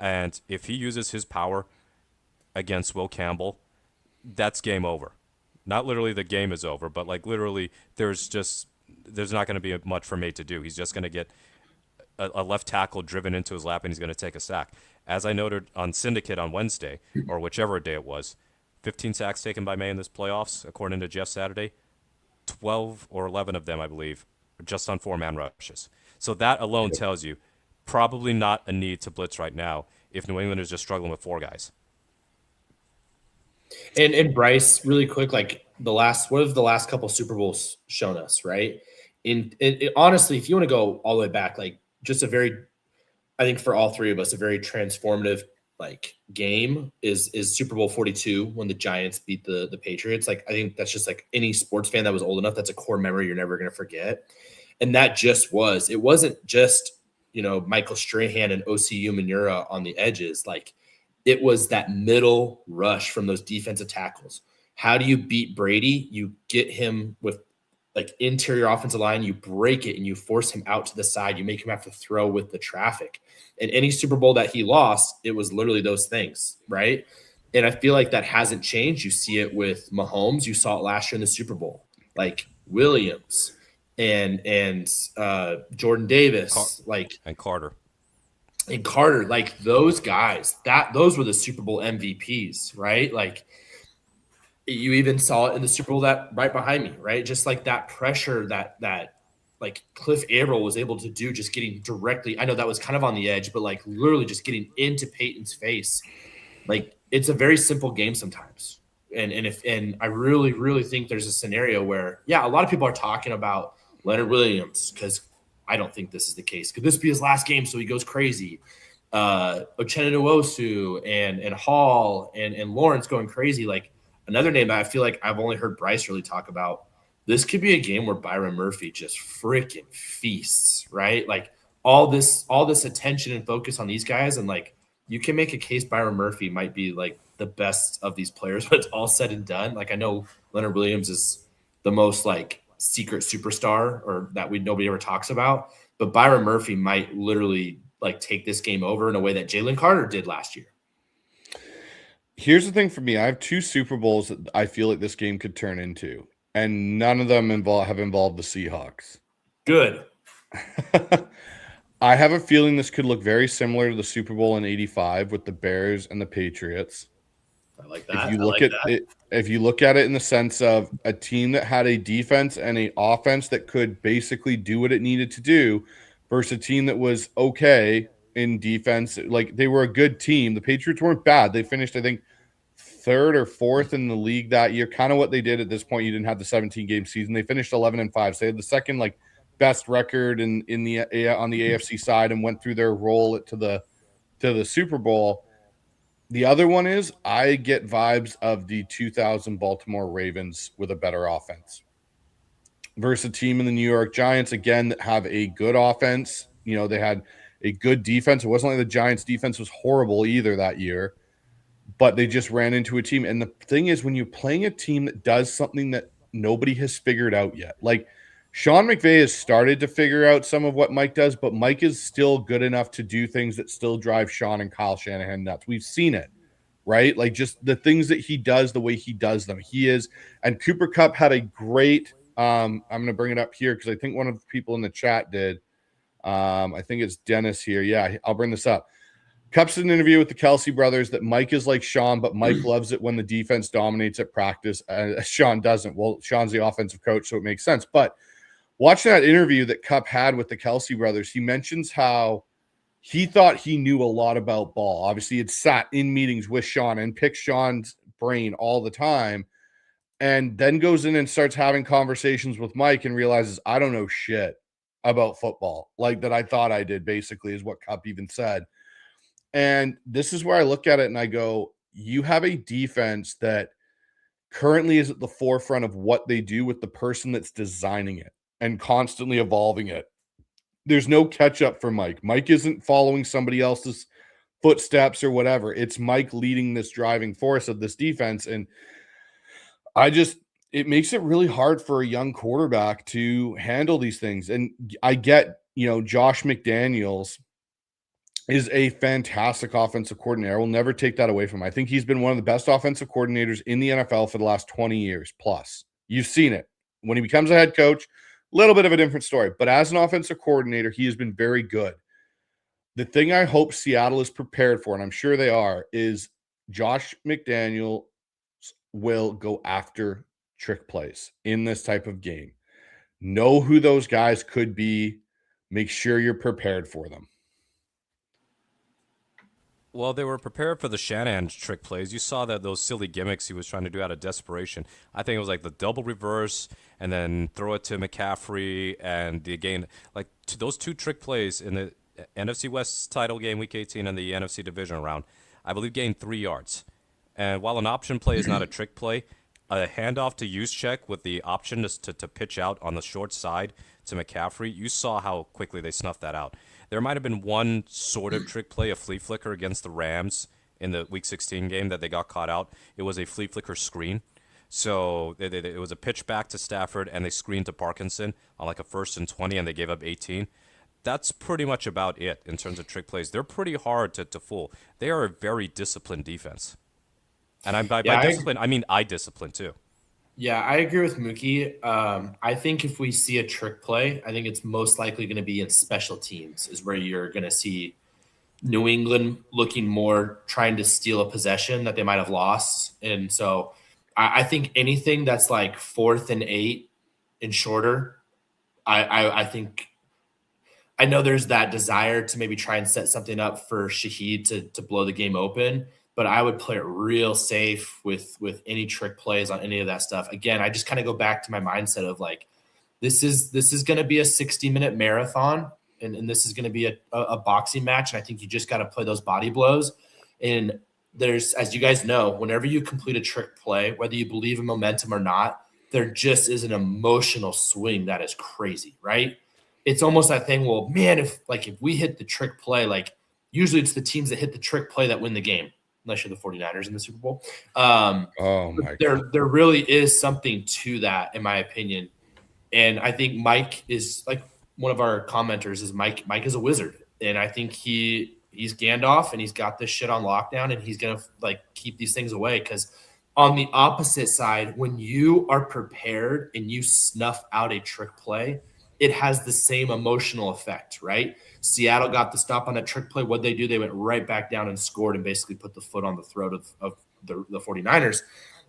And if he uses his power against Will Campbell, that's game over. Not literally the game is over, but like literally there's not going to be much for Mate to do. He's just going to get a left tackle driven into his lap and he's going to take a sack. As I noted on Syndicate on Wednesday, or whichever day it was, 15 sacks taken by May in this playoffs, according to Jeff Saturday. 12 or 11 of them, I believe, are just on 4-man rushes. So that alone tells you probably not a need to blitz right now if New England is just struggling with 4 guys. And Bryce, really quick, like what have the last couple Super Bowls shown us, right? Honestly, if you want to go all the way back, like just I think for all three of us, a very transformative like game is Super Bowl 42 when the Giants beat the Patriots. Like I think that's just like any sports fan that was old enough, that's a core memory you're never going to forget. And that it wasn't just, Michael Strahan and OCU Manura on the edges. Like it was that middle rush from those defensive tackles. How do you beat Brady? You get him with like interior offensive line, you break it and you force him out to the side. You make him have to throw with the traffic. And any Super Bowl that he lost, it was literally those things, right? And I feel like that hasn't changed. You see it with Mahomes. You saw it last year in the Super Bowl, like Williams and Jordan Davis, and Carter. Like those guys. Those were the Super Bowl MVPs, right? Like you even saw it in the Super Bowl that right behind me, right? Just like that pressure that like Cliff Averill was able to do, just getting directly. I know that was kind of on the edge, but like literally just getting into Peyton's face. Like it's a very simple game sometimes. And I really, really think there's a scenario where, a lot of people are talking about Leonard Williams because I don't think this is the case. Could this be his last game so he goes crazy? Uchenna Nwosu and Hall and Lawrence going crazy. Like another name that I feel like I've only heard Bryce really talk about. This could be a game where Byron Murphy just freaking feasts, right? Like all this attention and focus on these guys, and like you can make a case Byron Murphy might be like the best of these players, but it's all said and done. Like I know Leonard Williams is the most like secret superstar or that nobody ever talks about, but Byron Murphy might literally like take this game over in a way that Jalen Carter did last year. Here's the thing for me. I have 2 Super Bowls that I feel like this game could turn into, and none of them have involved the Seahawks. Good. I have a feeling this could look very similar to the Super Bowl in '85 with the Bears and the Patriots. I like that. If you look at it in the sense of a team that had a defense and an offense that could basically do what it needed to do versus a team that was okay in defense, like they were a good team. The Patriots weren't bad. They finished, I think, 3rd or 4th in the league that year. Kind of what they did at this point. You didn't have the 17-game season. They finished 11-5. So they had the second like best record in the on the AFC side and went through their roll to the Super Bowl. The other one is I get vibes of the 2000 Baltimore Ravens with a better offense versus a team in the New York Giants, again, that have a good offense. They had a good defense. It wasn't like the Giants defense was horrible either that year, but they just ran into a team. And the thing is, when you're playing a team that does something that nobody has figured out yet, like Sean McVay has started to figure out some of what Mike does, but Mike is still good enough to do things that still drive Sean and Kyle Shanahan nuts. We've seen it, right? Like just the things that he does, the way he does them. And Cooper Kupp had a great, I'm going to bring it up here because I think one of the people in the chat did. I think it's Dennis here. Yeah, I'll bring this up. Kupp's in an interview with the Kelsey brothers that Mike is like Sean, but Mike loves it when the defense dominates at practice. Sean doesn't. Well, Sean's the offensive coach, so it makes sense. But watching that interview that Kupp had with the Kelsey brothers, he mentions how he thought he knew a lot about ball. Obviously, he'd sat in meetings with Sean and picked Sean's brain all the time, and then goes in and starts having conversations with Mike and realizes, I don't know shit about football, like that I thought I did, basically, is what Kupp even said. And this is where I look at it and I go, you have a defense that currently is at the forefront of what they do with the person that's designing it and constantly evolving it. There's no catch up for Mike. Mike isn't following somebody else's footsteps or whatever. It's Mike leading this driving force of this defense. And it makes it really hard for a young quarterback to handle these things. And I get, Josh McDaniels is a fantastic offensive coordinator. I will never take that away from him. I think he's been one of the best offensive coordinators in the NFL for the last 20 years plus. You've seen it. When he becomes a head coach, a little bit of a different story. But as an offensive coordinator, he has been very good. The thing I hope Seattle is prepared for, and I'm sure they are, is Josh McDaniel will go after trick plays in this type of game. Know who those guys could be. Make sure you're prepared for them. Well, they were prepared for the Shanahan trick plays. You saw that those silly gimmicks he was trying to do out of desperation. I think it was like the double reverse and then throw it to McCaffrey and the again like those two trick plays in the NFC West title game week 18 and the NFC division round. I believe gained 3 yards. And while an option play is not a trick play, a handoff to use check with the option to pitch out on the short side to McCaffrey, you saw how quickly they snuffed that out. There might have been one sort of trick play, a flea flicker against the Rams in the Week 16 game that they got caught out. It was a flea flicker screen. So it was a pitch back to Stafford, and they screened to Parkinson on like a 1st and 20, and they gave up 18. That's pretty much about it in terms of trick plays. They're pretty hard to fool. They are a very disciplined defense. And by discipline, I mean eye discipline too. Yeah, I agree with Mookie. I think if we see a trick play, I think it's most likely going to be in special teams is where you're going to see New England looking more trying to steal a possession that they might have lost. And so I think anything that's like 4th and 8 and shorter, I think I know there's that desire to maybe try and set something up for Shaheed to blow the game open. But I would play it real safe with any trick plays on any of that stuff. Again, I just kind of go back to my mindset of like, this is going to be a 60-minute marathon, and this is going to be a boxing match. And I think you just got to play those body blows. And there's, as you guys know, whenever you complete a trick play, whether you believe in momentum or not, there just is an emotional swing that is crazy, right? It's almost that thing, well, man, if we hit the trick play, like usually it's the teams that hit the trick play that win the game. Unless you're the 49ers in the Super Bowl. There really is something to that, in my opinion. And I think Mike is like one of our commenters is Mike. Mike is a wizard. And I think he's Gandalf and he's got this shit on lockdown and he's going to like keep these things away. Because on the opposite side, when you are prepared and you snuff out a trick play, it has the same emotional effect, right? Seattle got the stop on that trick play. What'd they do? They went right back down and scored and basically put the foot on the throat of the 49ers.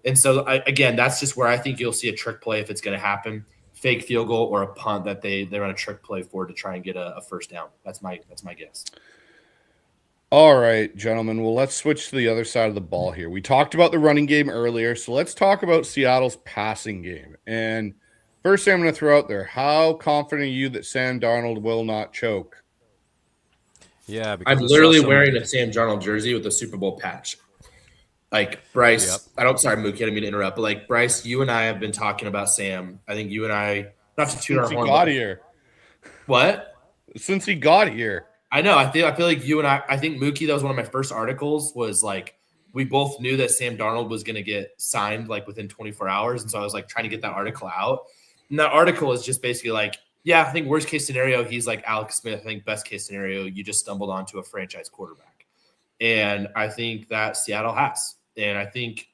And so, again, that's just where I think you'll see a trick play if it's going to happen. Fake field goal or a punt that they run a trick play for to try and get a first down. That's my guess. All right, gentlemen. Well, let's switch to the other side of the ball here. We talked about the running game earlier, so let's talk about Seattle's passing game. And first thing I'm going to throw out there, how confident are you that Sam Darnold will not choke? Yeah, because I'm literally wearing a Sam Darnold jersey with a Super Bowl patch. Like Bryce, Yep. Sorry, Mookie, I didn't mean to interrupt, but like Bryce, you and I have been talking about Sam. I think you and I, not to tune our horn. Since he got here. What? Since he got here. I know. I feel like you and I think Mookie, that was one of my first articles, was like we both knew that Sam Darnold was going to get signed like within 24 hours. And so I was like trying to get that article out. And that article is just basically like, yeah, I think worst case scenario, he's like Alex Smith. I think best case scenario, you just stumbled onto a franchise quarterback. And I think that Seattle has. And I think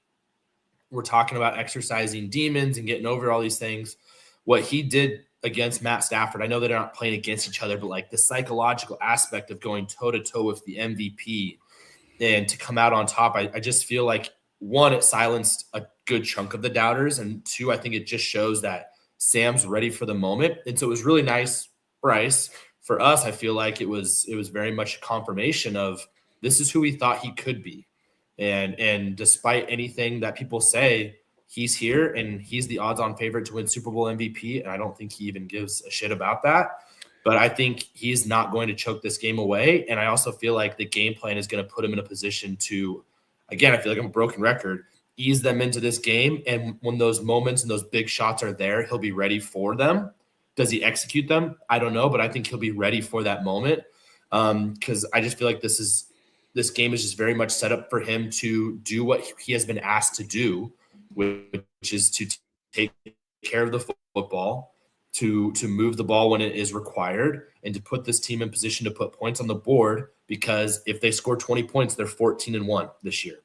we're talking about exercising demons and getting over all these things. What he did against Matt Stafford, I know they're not playing against each other, but like the psychological aspect of going toe-to-toe with the MVP and to come out on top, I just feel like, one, it silenced a good chunk of the doubters. And two, I think it just shows that Sam's ready for the moment. And so it was really nice, Bryce. For us, I feel like it was very much a confirmation of this is who we thought he could be. And despite anything that people say, he's here and he's the odds-on favorite to win Super Bowl MVP. And I don't think he even gives a shit about that. But I think he's not going to choke this game away. And I also feel like the game plan is going to put him in a position to, again, I feel like I'm a broken record, ease them into this game. And when those moments and those big shots are there, he'll be ready for them. Does he execute them? I don't know, but I think he'll be ready for that moment. Because I just feel like this game is just very much set up for him to do what he has been asked to do, which is to take care of the football to move the ball when it is required and to put this team in position to put points on the board, because if they score 20 points, they're 14-1 this year.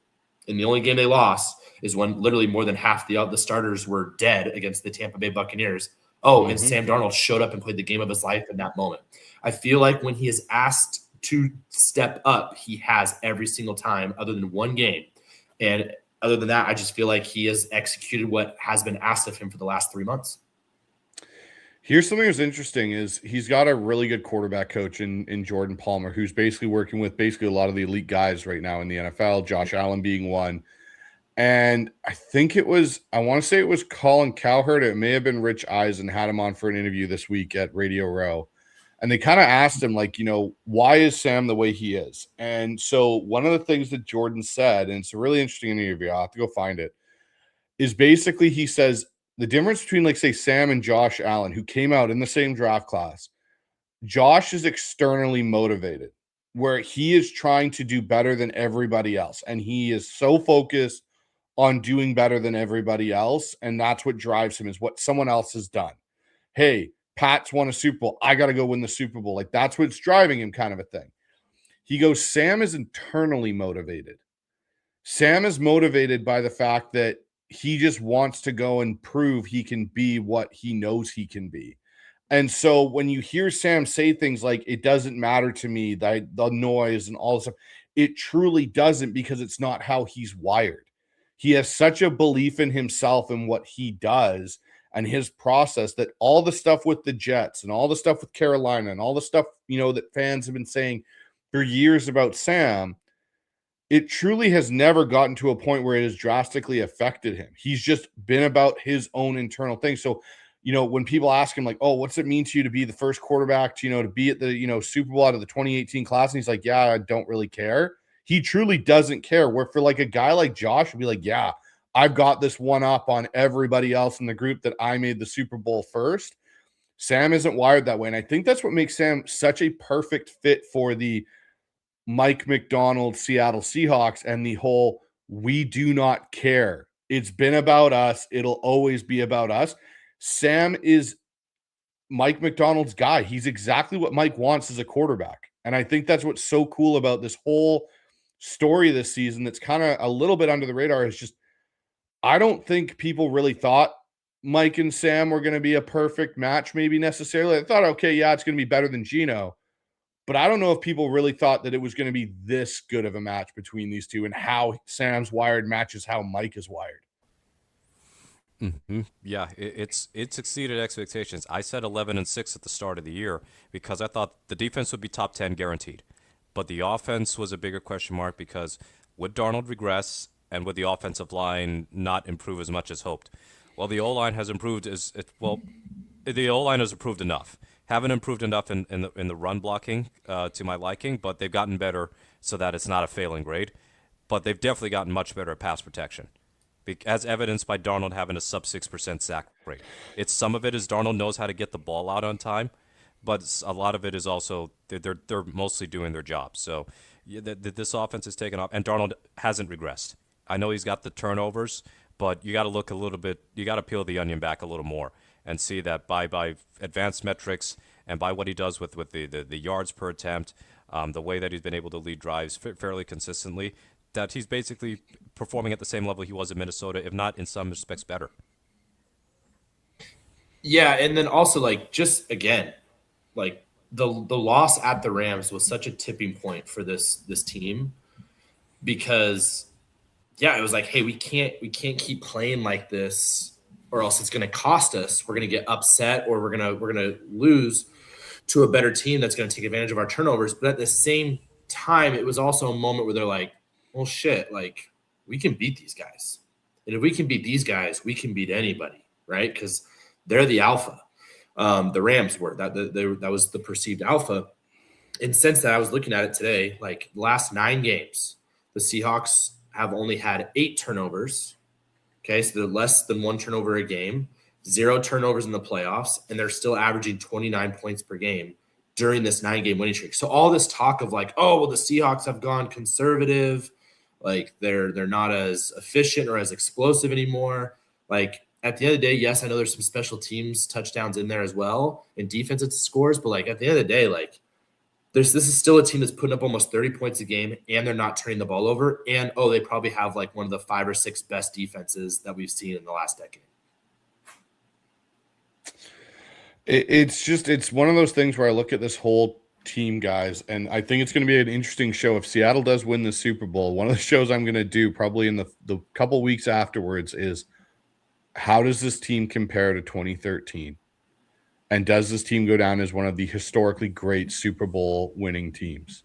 And the only game they lost is when literally more than half the starters were dead against the Tampa Bay Buccaneers. And Sam Darnold showed up and played the game of his life in that moment. I feel like when he is asked to step up, he has every single time other than one game. And other than that, I just feel like he has executed what has been asked of him for the last 3 months. Here's something that's interesting is he's got a really good quarterback coach in Jordan Palmer, who's basically working with a lot of the elite guys right now in the NFL, Josh Allen being one. And I want to say it was Colin Cowherd. It may have been Rich Eisen had him on for an interview this week at Radio Row. And they kind of asked him, like, why is Sam the way he is? And so one of the things that Jordan said, and it's a really interesting interview, I'll have to go find it, is basically he says, the difference between, like, say, Sam and Josh Allen, who came out in the same draft class, Josh is externally motivated, where he is trying to do better than everybody else. And he is so focused on doing better than everybody else. And that's what drives him, is what someone else has done. Hey, Pat's won a Super Bowl. I got to go win the Super Bowl. Like, that's what's driving him, kind of a thing. He goes, Sam is internally motivated. Sam is motivated by the fact that he just wants to go and prove he can be what he knows he can be. And so when you hear Sam say things like, it doesn't matter to me, the noise and all this stuff, it truly doesn't, because it's not how he's wired. He has such a belief in himself and what he does and his process that all the stuff with the Jets and all the stuff with Carolina and all the stuff, that fans have been saying for years about Sam, it truly has never gotten to a point where it has drastically affected him. He's just been about his own internal thing. So, when people ask him, like, oh, what's it mean to you to be the first quarterback to, to be at the, Super Bowl out of the 2018 class? And he's like, yeah, I don't really care. He truly doesn't care. Where for like a guy like Josh would be like, yeah, I've got this one up on everybody else in the group that I made the Super Bowl first. Sam isn't wired that way. And I think that's what makes Sam such a perfect fit for the Mike McDonald Seattle Seahawks and the whole, we do not care. It's been about us. It'll always be about us. Sam is Mike McDonald's guy. He's exactly what Mike wants as a quarterback. And I think that's what's so cool about this whole story this season that's kind of a little bit under the radar, is just, I don't think people really thought Mike and Sam were going to be a perfect match, maybe necessarily. I thought, okay, yeah, it's going to be better than Geno. But I don't know if people really thought that it was going to be this good of a match between these two, and how Sam's wired matches how Mike is wired. Mm-hmm. Yeah, it's exceeded expectations. I said 11-6 at the start of the year because I thought the defense would be top 10 guaranteed. But the offense was a bigger question mark, because would Darnold regress and would the offensive line not improve as much as hoped? Well, the O-line has improved the O-line has improved enough. Haven't improved enough in the run blocking to my liking, but they've gotten better so that it's not a failing grade. But they've definitely gotten much better at pass protection, as evidenced by Darnold having a sub 6% sack rate. Some of it is Darnold knows how to get the ball out on time, but a lot of it is also they're mostly doing their job. So this offense is taken off, and Darnold hasn't regressed. I know he's got the turnovers, but you got to look a little bit. You got to peel the onion back a little more and see that by advanced metrics and by what he does with the yards per attempt, the way that he's been able to lead drives fairly consistently, that he's basically performing at the same level he was in Minnesota, if not in some respects better. Yeah, and then also, like, just again, like the loss at the Rams was such a tipping point for this team, because yeah, it was like, hey, we can't keep playing like this, or else it's going to cost us. We're going to get upset, or we're going to lose to a better team that's going to take advantage of our turnovers. But at the same time, it was also a moment where they're like, well, shit, like, we can beat these guys. And if we can beat these guys, we can beat anybody, right? Because they're the alpha. The Rams were. That was the perceived alpha. And since that, I was looking at it today, like, last 9 games, the Seahawks have only had 8 turnovers. Okay, so they're less than 1 turnover a game, 0 turnovers in the playoffs, and they're still averaging 29 points per game during this 9-game winning streak. So all this talk of like, oh, well, the Seahawks have gone conservative, like they're not as efficient or as explosive anymore. Like, at the end of the day, yes, I know there's some special teams touchdowns in there as well and defensive scores, but like at the end of the day, like this is still a team that's putting up almost 30 points a game and they're not turning the ball over. And they probably have like one of the 5 or 6 best defenses that we've seen in the last decade. It's one of those things where I look at this whole team, guys, and I think it's going to be an interesting show. If Seattle does win the Super Bowl, one of the shows I'm going to do probably in the couple weeks afterwards is how does this team compare to 2013? And does this team go down as one of the historically great Super Bowl winning teams?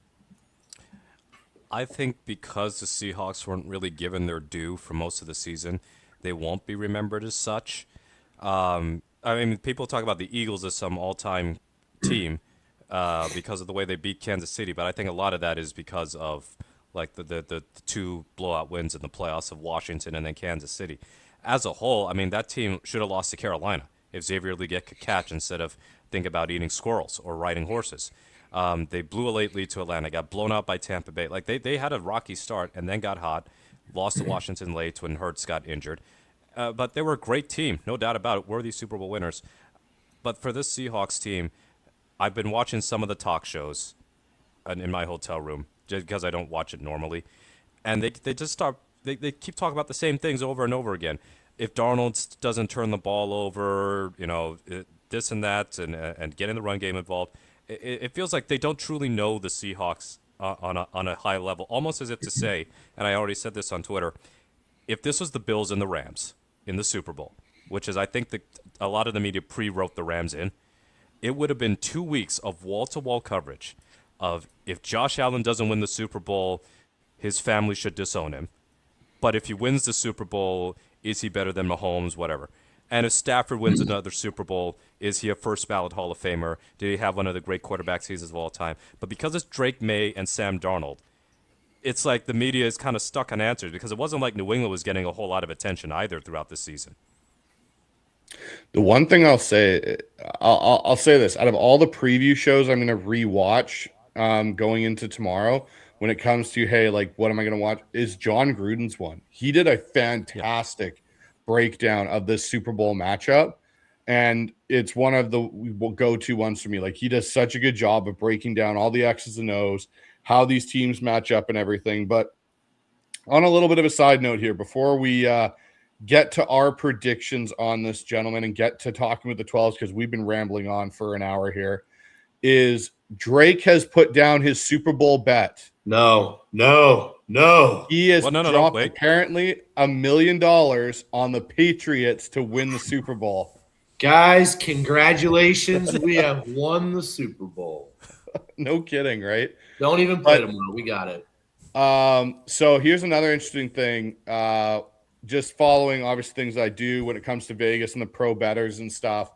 I think because the Seahawks weren't really given their due for most of the season, they won't be remembered as such. I mean, people talk about the Eagles as some all-time team because of the way they beat Kansas City, but I think a lot of that is because of like the 2 blowout wins in the playoffs of Washington and then Kansas City. As a whole, I mean, that team should have lost to Carolina if Xavier Legette could catch instead of think about eating squirrels or riding horses. They blew a late lead to Atlanta, got blown out by Tampa Bay. Like they had a rocky start and then got hot, lost to Washington late when Hurts got injured. But they were a great team, no doubt about it, worthy Super Bowl winners. But for this Seahawks team, I've been watching some of the talk shows in my hotel room just because I don't watch it normally. And they just start, they keep talking about the same things over and over again. If Darnold doesn't turn the ball over, this and that, and getting the run game involved, it feels like they don't truly know the Seahawks on a high level, almost as if to say, and I already said this on Twitter, if this was the Bills and the Rams in the Super Bowl, which is I think a lot of the media pre-wrote the Rams in, it would have been 2 weeks of wall-to-wall coverage of if Josh Allen doesn't win the Super Bowl, his family should disown him. But if he wins the Super Bowl, is he better than Mahomes, whatever. And if Stafford wins another Super Bowl, is he a first ballot Hall of Famer? Did he have one of the great quarterback seasons of all time? But because it's Drake May and Sam Darnold, it's like the media is kind of stuck on answers because it wasn't like New England was getting a whole lot of attention either throughout the season. The one thing I'll say, I'll say this: out of all the preview shows I'm going to rewatch going into tomorrow, when it comes to hey, like what am I going to watch? Is John Gruden's one. He did a fantastic breakdown of this Super Bowl matchup, and it's one of the go-to ones for me. Like he does such a good job of breaking down all the X's and O's, how these teams match up and everything. But on a little bit of a side note here, before we get to our predictions on this, gentleman, and get to talking with the 12s, because we've been rambling on for an hour here, is Drake has put down his Super Bowl bet. No. He has dropped wait. apparently $1 million on the Patriots to win the Super Bowl. Guys, congratulations. We have won the Super Bowl. No kidding, right? Don't even play tomorrow. We got it. So here's another interesting thing. Just following obviously things I do when it comes to Vegas and the pro bettors and stuff.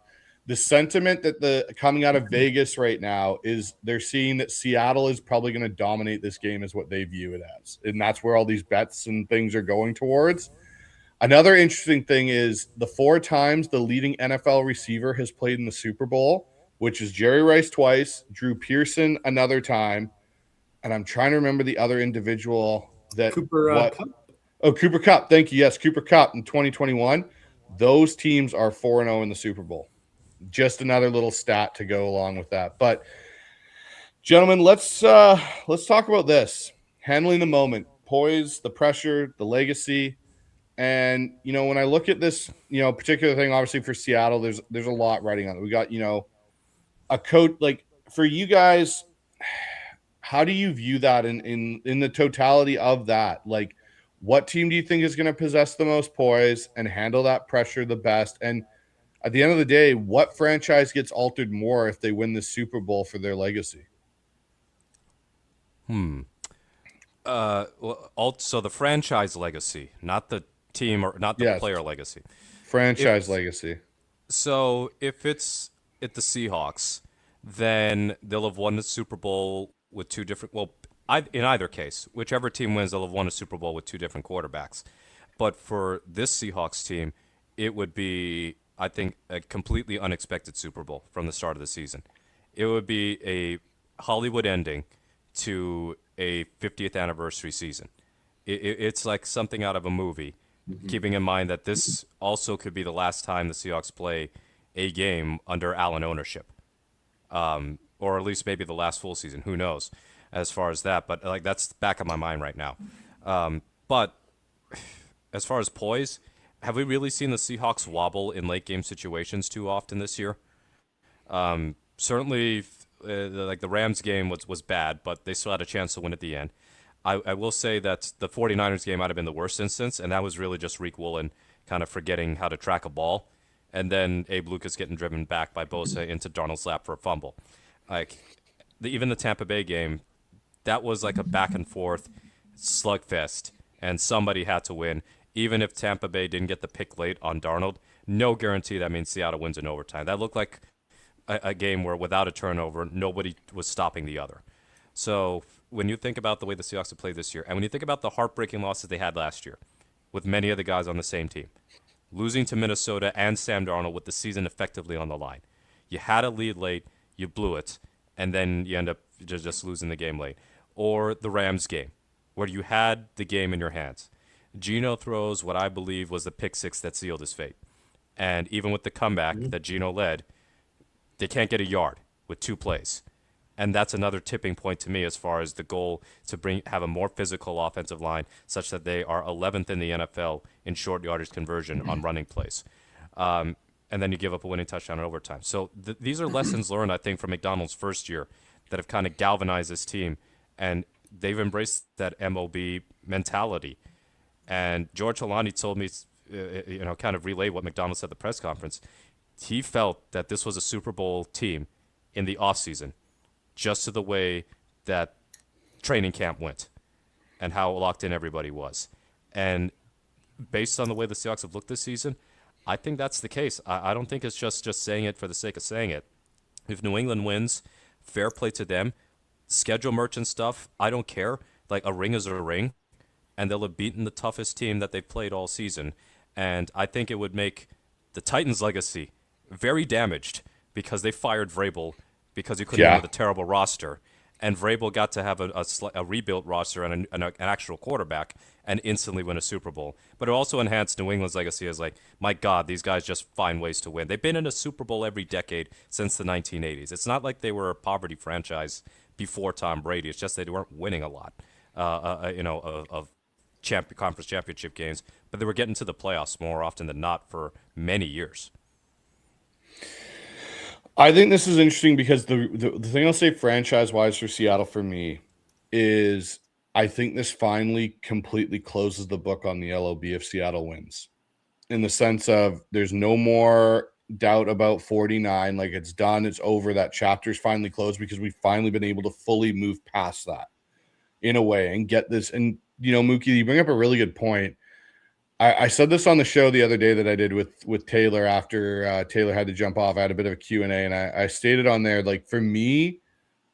The sentiment that coming out of Vegas right now is they're seeing that Seattle is probably going to dominate this game is what they view it as. And that's where all these bets and things are going towards. Another interesting thing is the 4 times the leading NFL receiver has played in the Super Bowl, which is Jerry Rice twice, Drew Pearson another time, and I'm trying to remember the other individual that Cooper Kupp. Oh, Cooper Kupp. Thank you. Yes, Cooper Kupp in 2021. Those teams are 4-0 in the Super Bowl. Just another little stat to go along with that. But gentlemen, let's talk about this. Handling the moment, poise, the pressure, the legacy. And, when I look at this, particular thing, obviously for Seattle, there's a lot riding on it. We got, a coach, like for you guys, how do you view that in the totality of that? Like, what team do you think is going to possess the most poise and handle that pressure the best? And at the end of the day, what franchise gets altered more if they win the Super Bowl for their legacy? So the franchise legacy, not the team or not the player legacy. Franchise legacy. So if it's at the Seahawks, then they'll have won the Super Bowl with 2 different. Well, in either case, whichever team wins, they'll have won a Super Bowl with 2 different quarterbacks. But for this Seahawks team, it would be, I think, a completely unexpected Super Bowl from the start of the season. It would be a Hollywood ending to a 50th anniversary season. It's like something out of a movie. keeping in mind that this also could be the last time the Seahawks play a game under Allen ownership, or at least maybe the last full season. Who knows, as far as that? But like that's back of my mind right now. But as far as poise, have we really seen the Seahawks wobble in late game situations too often this year? Certainly, like the Rams game was bad, but they still had a chance to win at the end. I will say that the 49ers game might have been the worst instance, and that was really just Reek Woolen kind of forgetting how to track a ball, and then Abe Lucas getting driven back by Bosa into Darnold's lap for a fumble. Like even the Tampa Bay game, that was like a back and forth slugfest, and somebody had to win. Even if Tampa Bay didn't get the pick late on Darnold, no guarantee that means Seattle wins in overtime. That looked like a game where without a turnover, nobody was stopping the other. So when you think about the way the Seahawks have played this year, and when you think about the heartbreaking losses they had last year, with many of the guys on the same team, losing to Minnesota and Sam Darnold with the season effectively on the line, you had a lead late, you blew it, and then you end up just losing the game late. Or the Rams game, where you had the game in your hands. Geno throws what I believe was the pick six that sealed his fate. And even with the comeback that Geno led, they can't get a yard with 2 plays. And that's another tipping point to me as far as the goal to have a more physical offensive line such that they are 11th in the NFL in short yardage conversion on running plays. And then you give up a winning touchdown in overtime. So these are lessons learned, I think, from McDonald's first year that have kind of galvanized this team. And they've embraced that MOB mentality. And George Holani told me, kind of relay what McDonald said at the press conference. He felt that this was a Super Bowl team in the offseason, just to the way that training camp went and how locked in everybody was. And based on the way the Seahawks have looked this season, I think that's the case. I don't think it's just saying it for the sake of saying it. If New England wins, fair play to them. Schedule merchant stuff, I don't care. Like, a ring is a ring, and they'll have beaten the toughest team that they've played all season. And I think it would make the Titans' legacy very damaged because they fired Vrabel because he couldn't with a terrible roster. And Vrabel got to have a rebuilt roster and an actual quarterback and instantly win a Super Bowl. But it also enhanced New England's legacy as like, my God, these guys just find ways to win. They've been in a Super Bowl every decade since the 1980s. It's not like they were a poverty franchise before Tom Brady. It's just they weren't winning a lot, of conference championship games. But they were getting to the playoffs more often than not for many years. I think this is interesting because the thing I'll say franchise-wise for Seattle for me is I think this finally completely closes the book on the LOB if Seattle wins. In the sense of there's no more doubt about 49. Like, it's done. It's over. That chapter's finally closed because we've finally been able to fully move past that in a way and get this. And, Mookie, you bring up a really good point. I said this on the show the other day that I did with Taylor after Taylor had to jump off. I had a bit of a Q&A, and I stated on there, like, for me,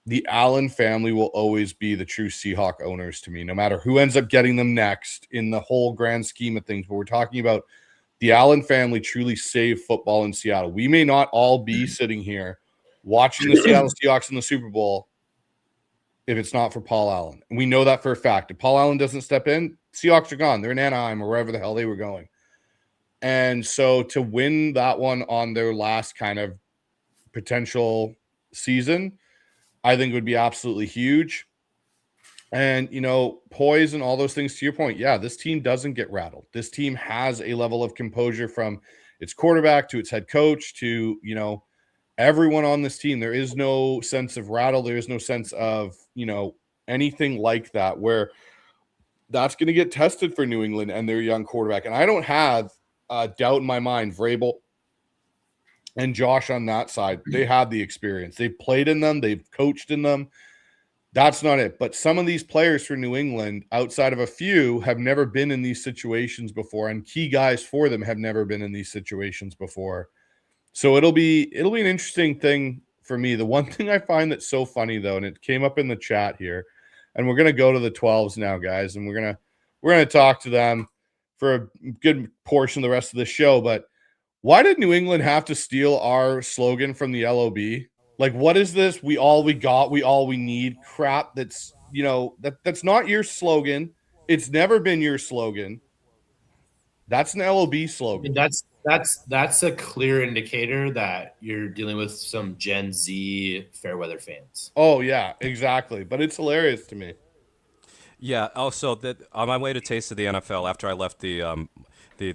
the Allen family will always be the true Seahawk owners to me, no matter who ends up getting them next in the whole grand scheme of things. But we're talking about the Allen family truly saved football in Seattle. We may not all be sitting here watching the Seattle Seahawks in the Super Bowl if it's not for Paul Allen. And we know that for a fact. If Paul Allen doesn't step in, Seahawks are gone. They're in Anaheim or wherever the hell they were going. And so to win that one on their last kind of potential season, I think would be absolutely huge. And, poise and all those things, to your point, yeah, this team doesn't get rattled. This team has a level of composure from its quarterback to its head coach to, everyone on this team. There is no sense of rattle. There is no sense of, anything like that where that's going to get tested for New England and their young quarterback. And I don't have a doubt in my mind, Vrabel and Josh on that side, they have the experience. They've played in them. They've coached in them. That's not it. But some of these players for New England, outside of a few, have never been in these situations before. And key guys for them have never been in these situations before. So it'll be an interesting thing for me. The one thing I find that's so funny, though, and it came up in the chat here, and we're going to go to the 12s now, guys, and we're going to talk to them for a good portion of the rest of the show. But why did New England have to steal our slogan from the LOB? Like, what is this? We all we got, we all we need crap. That's, that's not your slogan. It's never been your slogan. That's an LOB I slogan. mean, that's a clear indicator that you're dealing with some Gen Z fair weather fans. Oh yeah, exactly. But it's hilarious to me. Yeah. Also, that on my way to Taste of the NFL, after I left the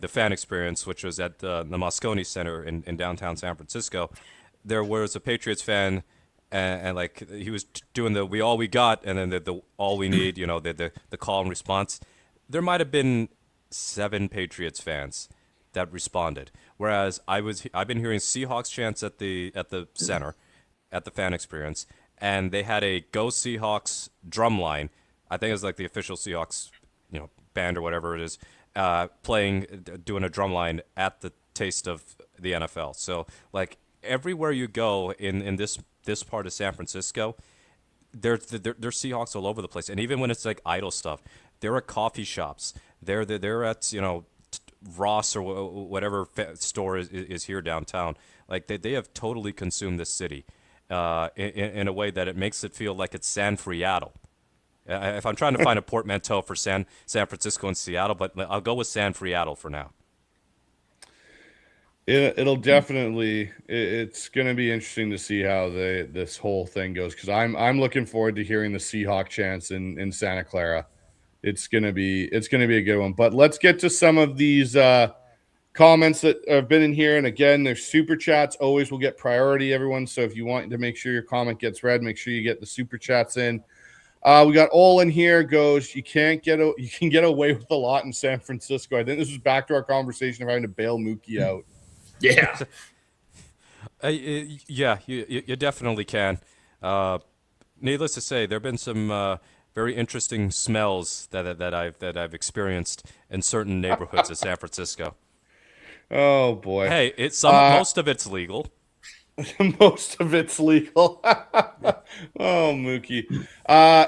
fan experience, which was at the Moscone Center in downtown San Francisco, there was a Patriots fan, and like he was doing the "we all we got" and then the "all we need," the call and response. There might have been 7 Patriots fans that responded, whereas I've been hearing Seahawks chants at the center, at the fan experience, and they had a "Go Seahawks" drum line. I think it was like the official Seahawks, band or whatever it is, doing a drum line at the Taste of the NFL. So like everywhere you go in this part of San Francisco, there's Seahawks all over the place. And even when it's like idle stuff, there are coffee shops. They're at Ross or whatever store is here downtown. Like they have totally consumed this city in a way that it makes it feel like it's San Friato. If I'm trying to find a portmanteau for San Francisco and Seattle, but I'll go with San Friato for now. It'll definitely. It's going to be interesting to see how this whole thing goes because I'm looking forward to hearing the Seahawk chants in Santa Clara. It's gonna be a good one. But let's get to some of these comments that have been in here. And again, there's super chats. Always will get priority, everyone. So if you want to make sure your comment gets read, make sure you get the super chats in. We got Olin here goes, you can get away with a lot in San Francisco. I think this was back to our conversation of having to bail Mookie out. Yeah. Yeah, you definitely can. Needless to say, there have been some very interesting smells that I've experienced in certain neighborhoods of San Francisco. Oh boy. Hey, most of it's legal. Most of it's legal. Oh, Mookie.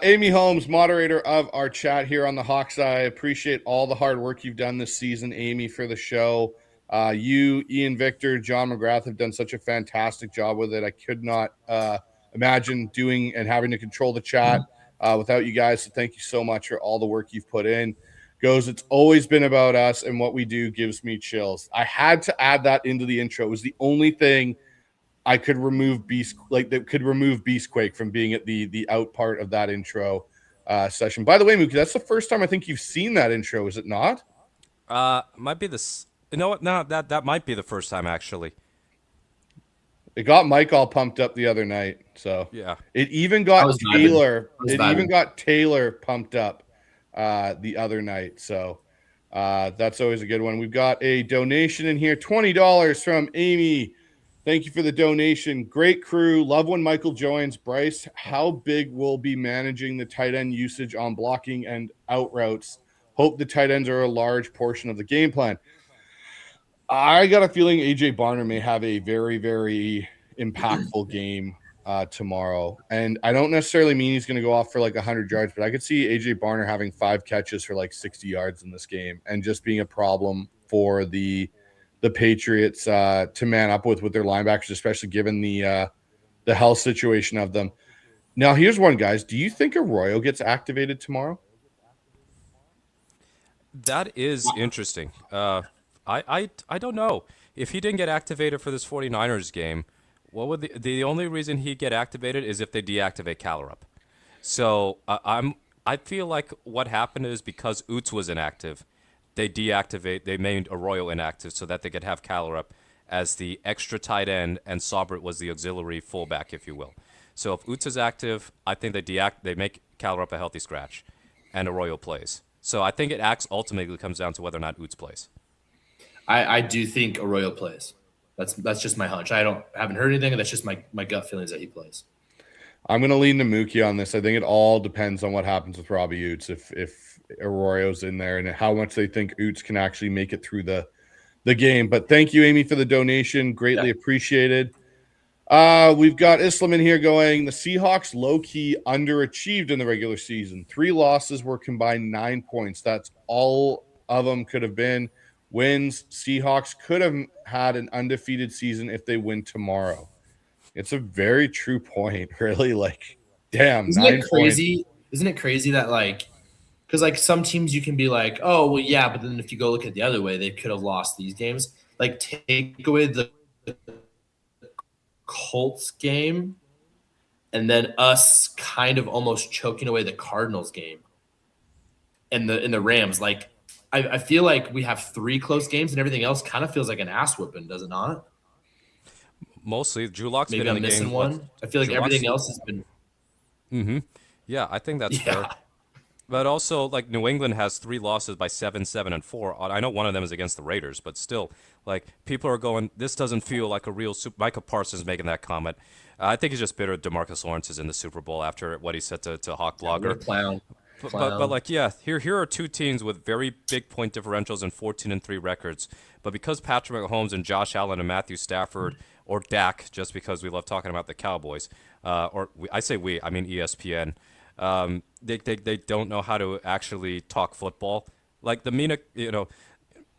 Amy Holmes, moderator of our chat here on the Hawks. I appreciate all the hard work you've done this season, Amy, for the show. You, Ian Victor, John McGrath have done such a fantastic job with it. I could not imagine doing and having to control the chat without you guys. So thank you so much for all the work you've put in. It's always been about us, and what we do gives me chills. I had to add that into the intro. It was the only thing I could remove Beastquake from being at the out part of that intro session. By the way, Mookie, that's the first time I think you've seen that intro, is it not? Might be you know what? No, that might be the first time actually. It got Mike all pumped up the other night. So Yeah. it even got Taylor. It vibing. even got Taylor pumped up the other night. So that's always a good one. We've got a donation in here, $20 from Amy. Thank you for the donation. Great crew. Love when Michael joins. Bryce, how big will be managing the tight end usage on blocking and out routes? Hope the tight ends are a large portion of the game plan. I got a feeling AJ Barner may have a very, very impactful game tomorrow. And I don't necessarily mean he's going to go off for like 100 yards, but I could see AJ Barner having 5 catches for like 60 yards in this game and just being a problem for the Patriots to man up with their linebackers, especially given the health situation of them. Now, here's one, guys. Do you think Arroyo gets activated tomorrow? That is interesting. I don't know. If he didn't get activated for this 49ers game, what would the only reason he'd get activated is if they deactivate Callerup. So I feel like what happened is because Oots was inactive, they made Arroyo inactive so that they could have Callerup as the extra tight end and Saubert was the auxiliary fullback, if you will. So if Oots is active, I think they make Callerup a healthy scratch and Arroyo plays. So I think it ultimately comes down to whether or not Oots plays. I do think Arroyo plays. That's just my hunch. Haven't heard anything. That's just my gut feelings that he plays. I'm going to lean to Mookie on this. I think it all depends on what happens with Robbie Oots if Arroyo's in there and how much they think Oots can actually make it through the game. But thank you, Amy, for the donation. Greatly appreciated. We've got Islam in here going, the Seahawks low-key underachieved in the regular season. 3 losses were combined 9 points. That's all of them could have been wins. Seahawks could have had an undefeated season if they win tomorrow. It's a very true point, really. Like, damn, Isn't it crazy? Isn't it crazy that like Because like some teams you can be like, oh well, yeah, but then if you go look at the other way, they could have lost these games. Like take away the Colts game, and then us kind of almost choking away the Cardinals game, and the Rams. Like I feel like we have 3 close games, and everything else kind of feels like an ass whooping, does it not? Mostly, Drew Lock's Maybe been in I'm the missing game. one. I feel like Drew Lock's, everything else has been. yeah, I think that's fair. Yeah. But also, like New England has 3 losses by 7, 7, and 4. I know one of them is against the Raiders, but still, like people are going. This doesn't feel like a real. Micah Parsons making that comment. I think he's just bitter. DeMarcus Lawrence is in the Super Bowl after what he said to Hawk What a Blogger. clown. But like yeah, here are 2 teams with very big point differentials and 14-3 records. But because Patrick Mahomes and Josh Allen and Matthew Stafford or Dak, just because we love talking about the Cowboys, I mean ESPN. They don't know how to actually talk football. Like the Mina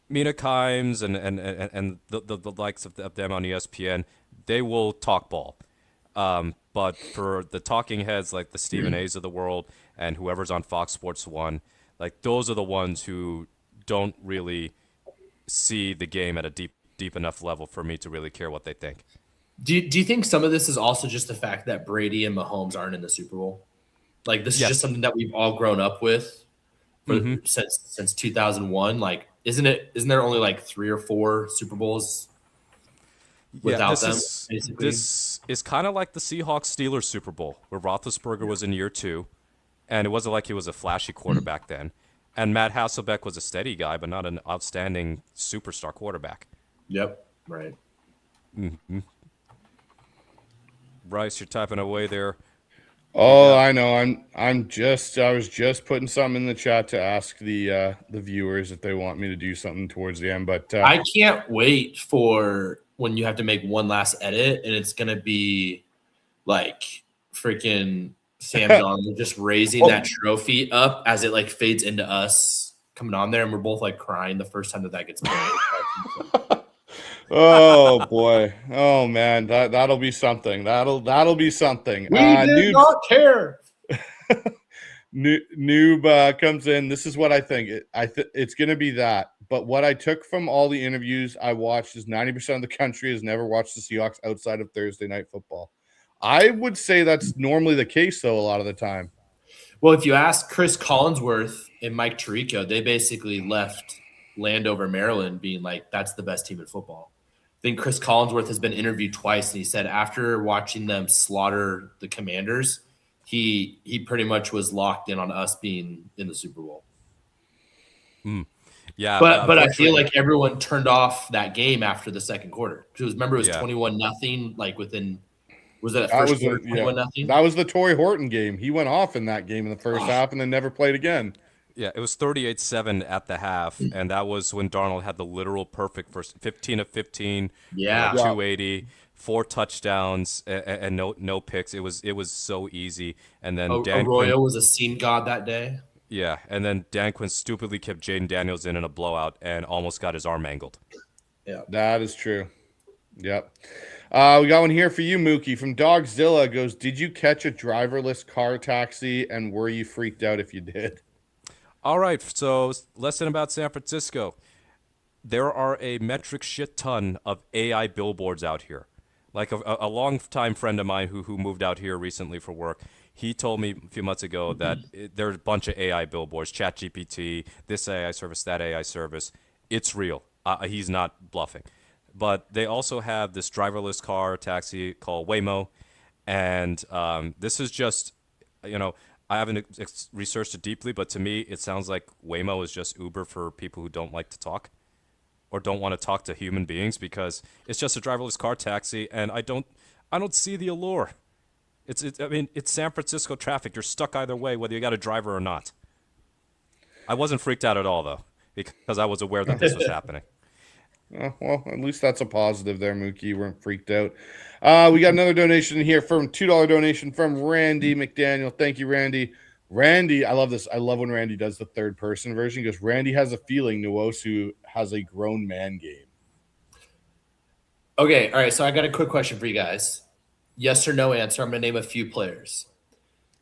Kimes and the likes of them on ESPN, they will talk ball. But for the talking heads like the Stephen A's of the world and whoever's on Fox Sports 1, like those are the ones who don't really see the game at a deep enough level for me to really care what they think. Do you think some of this is also just the fact that Brady and Mahomes aren't in the Super Bowl? Like this is Yes. just something that we've all grown up with since 2001. Like, isn't there only like 3 or 4 Super Bowls without them? Basically, This is kind of like the Seahawks Steelers Super Bowl, where Roethlisberger was in year 2, and it wasn't like he was a flashy quarterback then, and Matt Hasselbeck was a steady guy, but not an outstanding superstar quarterback. Yep, right. Bryce, you're typing away there. Oh, I know. I was just putting something in the chat to ask the viewers if they want me to do something towards the end. But I can't wait for when you have to make one last edit, and it's gonna be like freaking Sam Darnold just raising that trophy up as it like fades into us coming on there, and we're both like crying the first time that gets played. oh boy, oh man, that'll be something. That'll be something. We did not care. Noob comes in. This is what I think. It's going to be that. But what I took from all the interviews I watched is 90% of the country has never watched the Seahawks outside of Thursday night football. I would say that's normally the case, though, a lot of the time. Well, if you ask Chris Collinsworth and Mike Tirico, they basically left Landover, Maryland, being like, that's the best team in football. I think Chris Collinsworth has been interviewed twice, and he said after watching them slaughter the Commanders, he pretty much was locked in on us being in the Super Bowl. Yeah, but I feel like everyone turned off that game after the second quarter. Because remember, it was 21-0, like within was it that first quarter 21-0? That was the Torrey Horton game. He went off in that game in the first half and then never played again. Yeah, it was 38-7 at the half, and that was when Darnold had the literal perfect first 15 of 15, 280, 4 touchdowns, and no picks. It was so easy. And then Dan Arroyo Quinn, was a seam god that day. yeah, and then Dan Quinn stupidly kept Jaden Daniels in a blowout and almost got his arm mangled. Yeah, that is true. Yep. We got one here for you, Mookie, from Dogzilla. Goes, did you catch a driverless car taxi, and were you freaked out if you did? All right, so lesson about San Francisco. There are a metric shit ton of AI billboards out here. Like a longtime friend of mine who moved out here recently for work, he told me a few months ago that there's a bunch of AI billboards, ChatGPT, this AI service, that AI service. It's real. He's not bluffing. But they also have this driverless car taxi called Waymo. And this is just, I haven't researched it deeply, but to me, it sounds like Waymo is just Uber for people who don't like to talk or don't want to talk to human beings, because it's just a driverless car taxi, and I don't see the allure. It's San Francisco traffic. You're stuck either way, whether you got a driver or not. I wasn't freaked out at all, though, because I was aware that this was happening. Well, at least that's a positive there, Mookie. You weren't freaked out. We got another donation here from $2 donation from Randy McDaniel. Thank you, Randy. Randy, I love this. I love when Randy does the third person version. He goes, Randy has a feeling Nwosu has a grown man game. Okay, all right. So I got a quick question for you guys. Yes or no answer. I'm going to name a few players.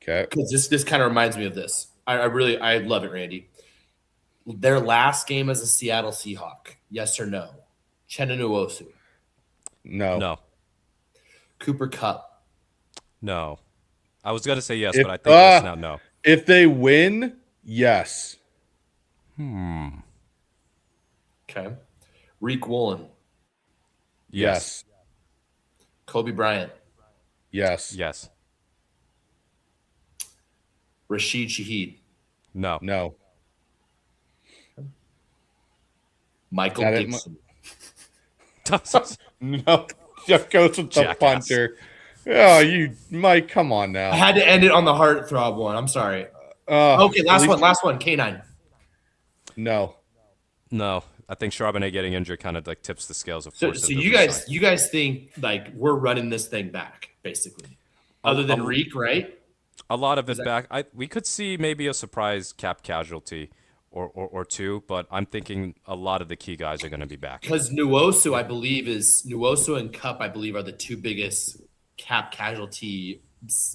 Okay. Because this kind of reminds me of this. I love it, Randy. Their last game as a Seattle Seahawk, yes or no? Uchenna Nwosu, No. No. Cooper Kupp. No. I was going to say yes, If, but I think that's now no. If they win, yes. Okay. Reek Woolen, Yes. Kobe Bryant, Yes. Yes. Rashid Shaheed, No. No. Michael Got it. Dixon. No. Jeff goes with the Jackass. punter. Oh, you, Mike, come on now. I had to end it on the heartthrob one. I'm sorry. Okay, last one. K9. No. No. I think Charbonnet getting injured kind of like tips the scales of So force. you guys think like we're running this thing back, basically, other than Reek, right? A lot of it back. We could see maybe a surprise cap casualty or two, but I'm thinking a lot of the key guys are going to be back. Because Nwosu and Cup, I believe, are the two biggest cap casualty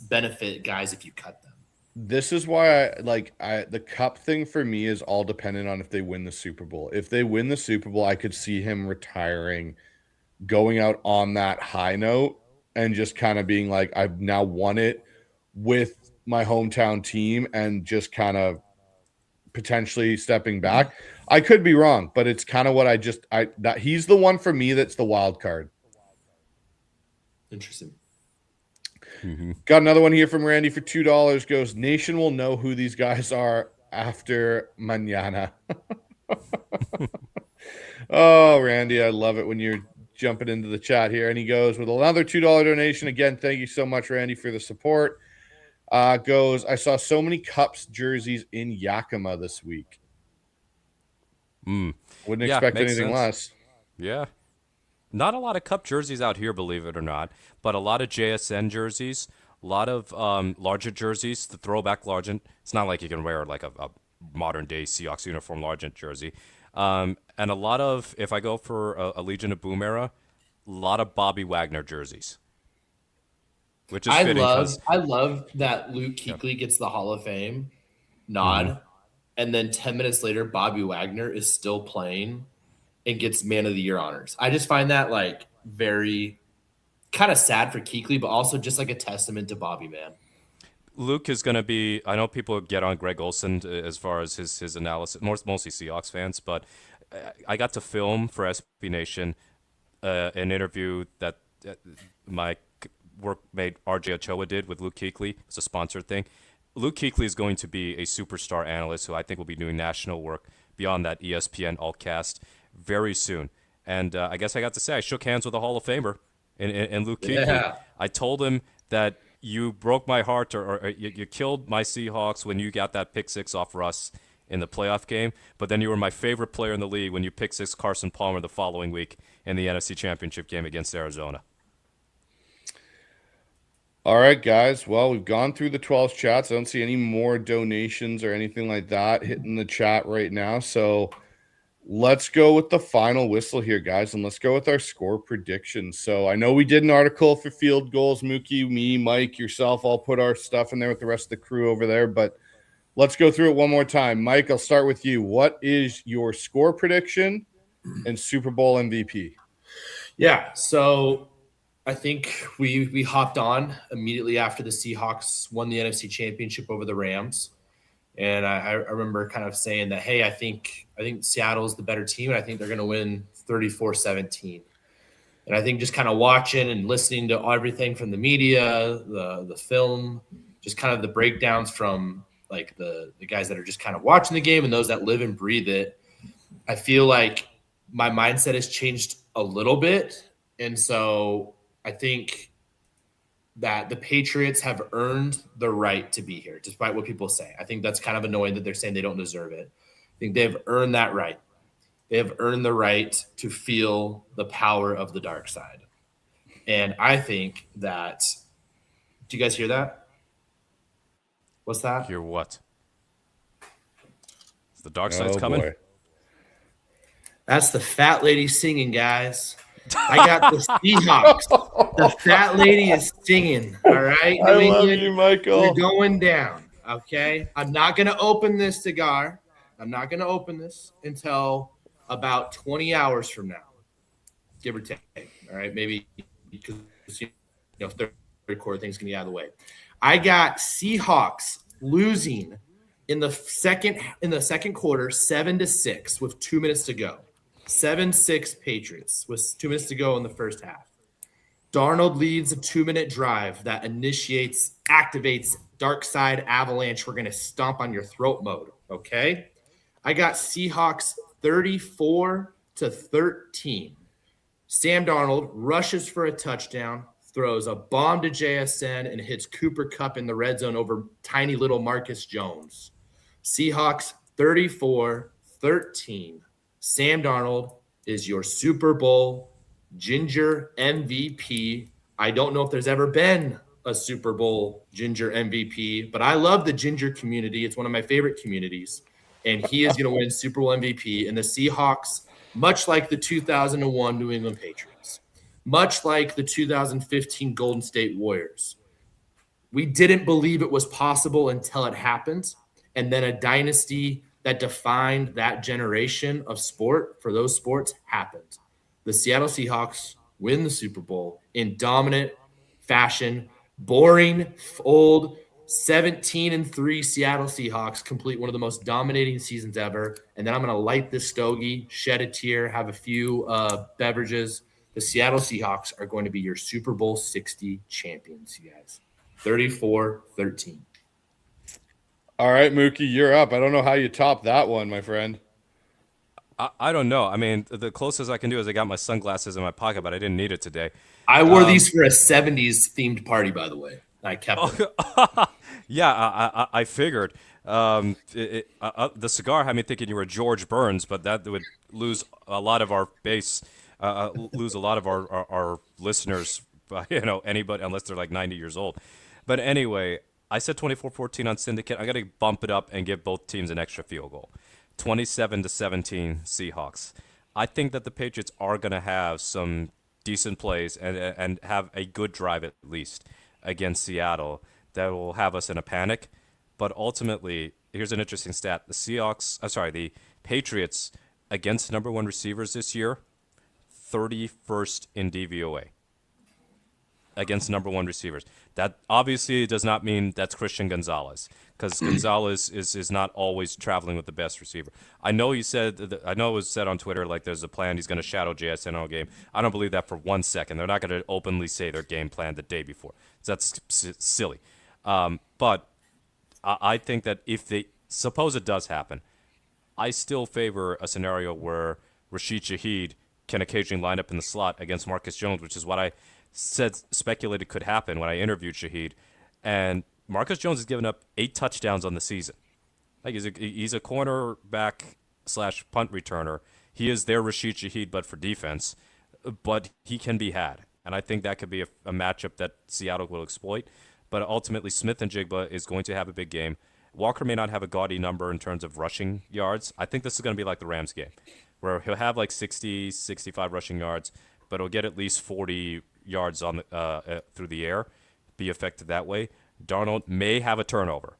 benefit guys if you cut them. This is why the Cup thing for me is all dependent on if they win the Super Bowl. If they win the Super Bowl, I could see him retiring, going out on that high note, and just kind of being like, I've now won it with my hometown team, and just kind of potentially stepping back. I could be wrong, but it's kind of what that he's the one for me that's the wild card. Interesting. Got another one here from Randy for $2. Goes, Nation will know who these guys are after mañana. Oh, Randy, I love it when you're jumping into the chat here. And he goes with another $2 donation. Again, thank you so much, Randy, for the support. Goes, I saw so many Cups jerseys in Yakima this week. Wouldn't expect anything less. Yeah. Not a lot of Cup jerseys out here, believe it or not, but a lot of JSN jerseys, a lot of larger jerseys, the throwback Largent. It's not like you can wear like a modern-day Seahawks uniform Largent jersey. And a lot of, if I go for a Legion of Boom era, a lot of Bobby Wagner jerseys. Which is fitting. I love that Luke Kuechly gets the Hall of Fame nod, and then 10 minutes later, Bobby Wagner is still playing and gets Man of the Year honors. I just find that like very kind of sad for Kuechly, but also just like a testament to Bobby, man. Luke is going to be, I know people get on Greg Olson as far as his analysis, mostly Seahawks fans, but I got to film for SB Nation an interview that my workmate RJ Ochoa did with Luke Kuechly. It's a sponsored thing. Luke Kuechly is going to be a superstar analyst who I think will be doing national work beyond that ESPN Altcast very soon. And I guess I got to say, I shook hands with a Hall of Famer in Luke Kuechly. Yeah. I told him that you broke my heart or you killed my Seahawks when you got that pick six off Russ in the playoff game, but then you were my favorite player in the league when you picked six Carson Palmer the following week in the NFC Championship game against Arizona. All right, guys. Well, we've gone through the 12 chats. I don't see any more donations or anything like that hitting the chat right now. So let's go with the final whistle here, guys, and let's go with our score predictions. So I know we did an article for field goals. Mookie, me, Mike, yourself, all put our stuff in there with the rest of the crew over there. But let's go through it one more time. Mike, I'll start with you. What is your score prediction and Super Bowl MVP? Yeah, so I think we hopped on immediately after the Seahawks won the NFC Championship over the Rams. And I remember kind of saying that, hey, I think Seattle's the better team, and I think they're going to win 34-17. And I think just kind of watching and listening to everything from the media, the film, just kind of the breakdowns from like the guys that are just kind of watching the game and those that live and breathe it, I feel like my mindset has changed a little bit. And so I think that the Patriots have earned the right to be here, despite what people say. I think that's kind of annoying that they're saying they don't deserve it. I think they've earned that right. They have earned the right to feel the power of the dark side. And I think that – do you guys hear that? What's that? Hear what? The dark side's coming? Boy. That's the fat lady singing, guys. I got the Seahawks. The fat lady is singing, all right? I love you, Michael. You're going down. Okay, I'm not gonna open this cigar. I'm not gonna open this until about 20 hours from now, give or take. All right, maybe because third quarter things can get out of the way. I got Seahawks losing in the second quarter 7-6 with 2 minutes to go. 7-6 Patriots with 2 minutes to go in the first half. Darnold leads a 2-minute drive that activates Dark Side Avalanche. We're going to stomp on your throat mode. Okay. I got Seahawks 34-13. Sam Darnold rushes for a touchdown, throws a bomb to JSN, and hits Cooper Kupp in the red zone over tiny little Marcus Jones. Seahawks 34-13. Sam Darnold is your Super Bowl Ginger MVP. I don't know if there's ever been a Super Bowl Ginger MVP, but I love the Ginger community. It's one of my favorite communities. And he is going to win Super Bowl MVP. And the Seahawks, much like the 2001 New England Patriots, much like the 2015 Golden State Warriors, we didn't believe it was possible until it happened. And then a dynasty that defined that generation of sport for those sports happened. The Seattle Seahawks win the Super Bowl in dominant fashion. Boring, old, 17-3 Seattle Seahawks complete one of the most dominating seasons ever. And then I'm going to light this stogie, shed a tear, have a few beverages. The Seattle Seahawks are going to be your Super Bowl 60 champions, you guys. 34-13. All right, Mookie, you're up. I don't know how you top that one, my friend. I don't know. I mean, the closest I can do is I got my sunglasses in my pocket, but I didn't need it today. I wore these for a 70s themed party, by the way. I kept them. Yeah, I figured. The cigar had me thinking you were George Burns, but that would lose a lot of our base, lose a lot of our listeners, anybody, unless they're like 90 years old. But anyway, I said 24-14 on Syndicate. I'm going to bump it up and give both teams an extra field goal. 27-17 Seahawks. I think that the Patriots are going to have some decent plays and have a good drive at least against Seattle that will have us in a panic. But ultimately, here's an interesting stat. The Patriots against number one receivers this year, 31st in DVOA against number one receivers. That obviously does not mean that's Christian Gonzalez, because Gonzalez is not always traveling with the best receiver. I know it was said on Twitter like there's a plan he's going to shadow JSN all game. I don't believe that for 1 second. They're not going to openly say their game plan the day before. That's silly. But I think that if suppose it does happen, I still favor a scenario where Rashid Shaheed can occasionally line up in the slot against Marcus Jones, which is what I speculated could happen when I interviewed Shaheed. And Marcus Jones has given up 8 touchdowns on the season. Like he's a cornerback / punt returner. He is their Rashid Shaheed, but for defense. But he can be had. And I think that could be a matchup that Seattle will exploit. But ultimately, Smith and Jigba is going to have a big game. Walker may not have a gaudy number in terms of rushing yards. I think this is going to be like the Rams game, where he'll have like 60, 65 rushing yards, but he'll get at least 40 yards on through the air, be effective that way. Darnold may have a turnover,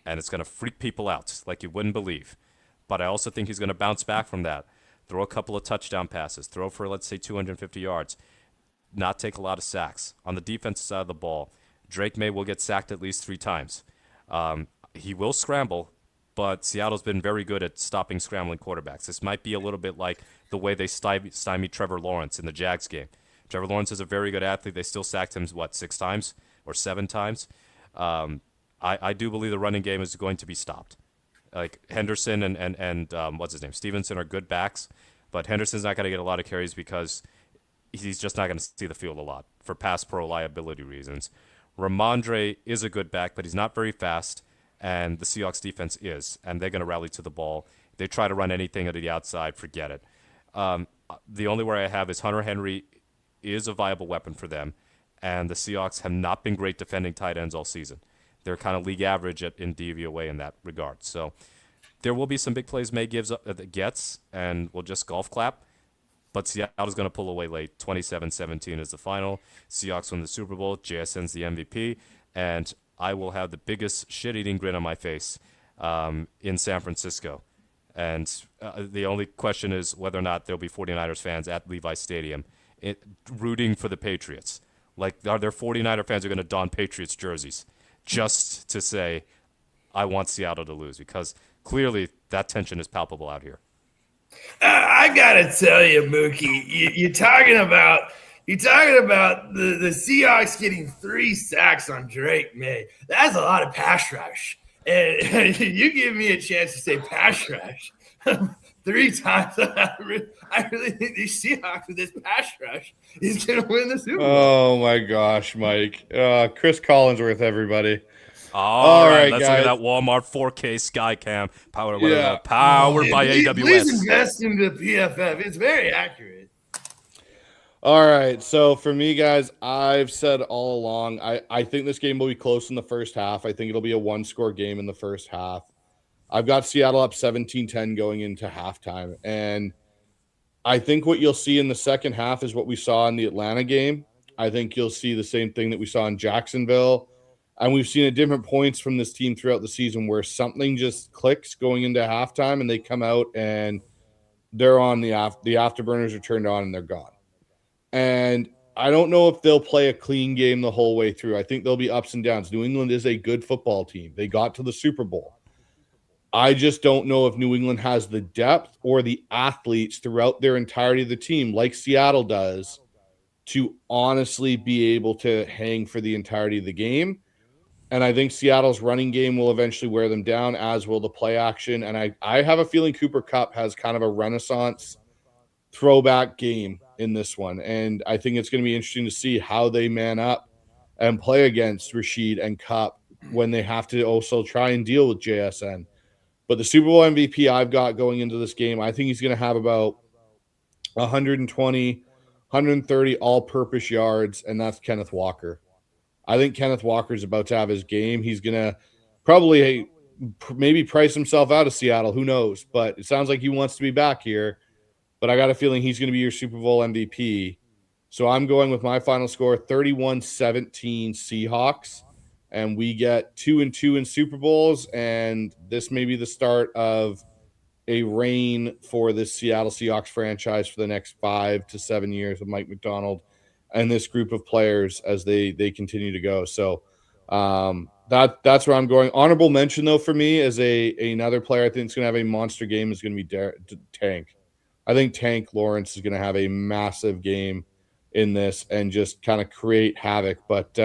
and it's going to freak people out like you wouldn't believe. But I also think he's going to bounce back from that, throw a couple of touchdown passes, throw for, let's say, 250 yards, not take a lot of sacks. On the defensive side of the ball, Drake May will get sacked at least 3 times. He will scramble, but Seattle's been very good at stopping scrambling quarterbacks. This might be a little bit like the way they stymied Trevor Lawrence in the Jags game. Trevor Lawrence is a very good athlete. They still sacked him, 6 times or 7 times? I do believe the running game is going to be stopped. Like Henderson and what's his name? Stevenson are good backs, but Henderson's not going to get a lot of carries because he's just not going to see the field a lot for pass pro liability reasons. Ramondre is a good back, but he's not very fast, and the Seahawks defense is, and they're going to rally to the ball. They try to run anything to the outside, forget it. The only worry I have is Hunter Henry is a viable weapon for them, and the Seahawks have not been great defending tight ends all season. They're kind of league average in DVOA in that regard. So there will be some big plays May gets, and we'll just golf clap. But Seattle's going to pull away late. 27-17 is the final. Seahawks win the Super Bowl. JSN's the MVP. And I will have the biggest shit-eating grin on my face in San Francisco. And the only question is whether or not there'll be 49ers fans at Levi Stadium rooting for the Patriots. Like, are there 49er fans who are going to don Patriots jerseys just to say, I want Seattle to lose? Because clearly that tension is palpable out here. I gotta tell you, Mookie, you're talking about the Seahawks getting 3 sacks on Drake May. That's a lot of pass rush. And you give me a chance to say pass rush 3 times. I really think these Seahawks with this pass rush is going to win the Super Bowl. Oh my gosh, Mike. Chris Collinsworth, everybody. All right, let's guys. look at that Walmart 4K Skycam powered by AWS. Please invest in the PFF. It's very accurate. All right, so for me, guys, I've said all along, I think this game will be close in the first half. I think it'll be a 1-score game in the first half. I've got Seattle up 17-10 going into halftime, and I think what you'll see in the second half is what we saw in the Atlanta game. I think you'll see the same thing that we saw in Jacksonville, and we've seen at different points from this team throughout the season where something just clicks going into halftime, and they come out and they're on the afterburners are turned on and they're gone. And I don't know if they'll play a clean game the whole way through. I think there'll be ups and downs. New England is a good football team. They got to the Super Bowl. I just don't know if New England has the depth or the athletes throughout their entirety of the team, like Seattle does, to honestly be able to hang for the entirety of the game. And I think Seattle's running game will eventually wear them down, as will the play action. And I have a feeling Cooper Kupp has kind of a renaissance throwback game in this one. And I think it's going to be interesting to see how they man up and play against Rashid and Kupp when they have to also try and deal with JSN. But the Super Bowl MVP I've got going into this game, I think he's going to have about 120, 130 all-purpose yards, and that's Kenneth Walker. I think Kenneth Walker is about to have his game. He's going to probably maybe price himself out of Seattle. Who knows? But it sounds like he wants to be back here. But I got a feeling he's going to be your Super Bowl MVP. So I'm going with my final score, 31-17 Seahawks. And we get 2-2 in Super Bowls. And this may be the start of a reign for this Seattle Seahawks franchise for the next 5 to 7 years of Mike Macdonald and this group of players as they continue to go. So that's where I'm going. Honorable mention, though, for me as another player I think is going to have a monster game is going to be Tank. I think Tank Lawrence is going to have a massive game in this and just kind of create havoc. But,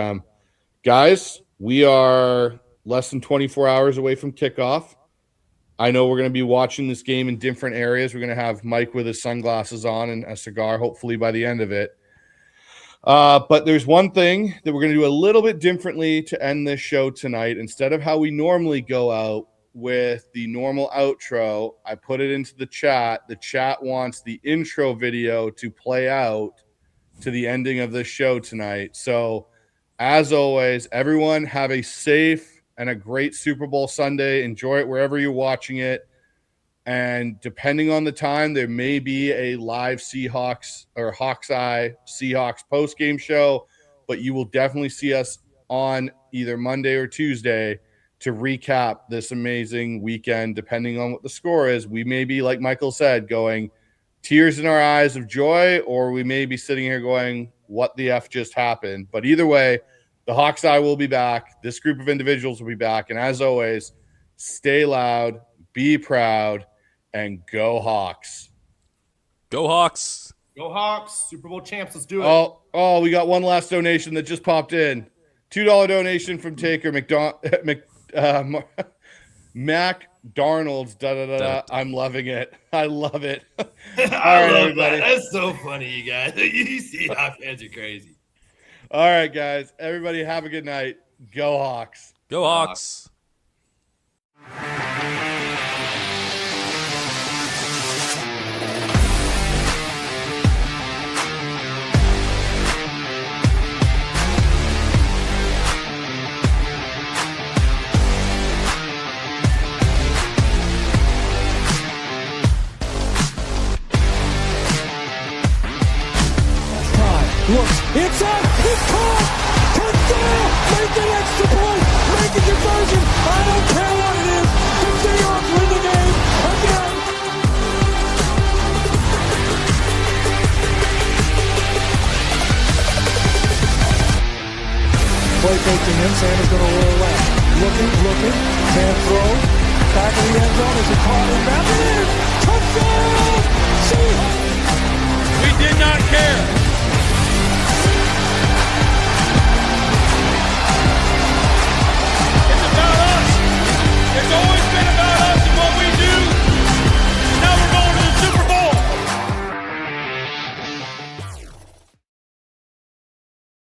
guys, we are less than 24 hours away from kickoff. I know we're going to be watching this game in different areas. We're going to have Mike with his sunglasses on and a cigar, hopefully by the end of it. But there's one thing that we're going to do a little bit differently to end this show tonight. Instead of how we normally go out with the normal outro, I put it into the chat. The chat wants the intro video to play out to the ending of this show tonight. So, as always, everyone have a safe and a great Super Bowl Sunday. Enjoy it wherever you're watching it. And depending on the time, there may be a live Seahawks or Hawks Eye Seahawks post-game show, but you will definitely see us on either Monday or Tuesday to recap this amazing weekend. Depending on what the score is, we may be, like Michael said, going tears in our eyes of joy, or we may be sitting here going, what the F just happened? But either way, the Hawks Eye will be back. This group of individuals will be back. And as always, stay loud, be proud, and go Hawks. Go Hawks. Go Hawks. Super Bowl champs. Let's do it. Oh, we got one last donation that just popped in. $2 donation from Taker Mac Darnold's. I'm loving it. I love it. All right, everybody. That's so funny, you guys. You see how fans are crazy. All right, guys. Everybody have a good night. Go Hawks. Go Hawks. Looks, it's up, it's caught, touchdown, make an extra point, Play faking in. Sanders going to roll left. Looking. Can't throw. Back of the end zone. Is it caught in bounds? It is! Touchdown! Seahawks! We did not care.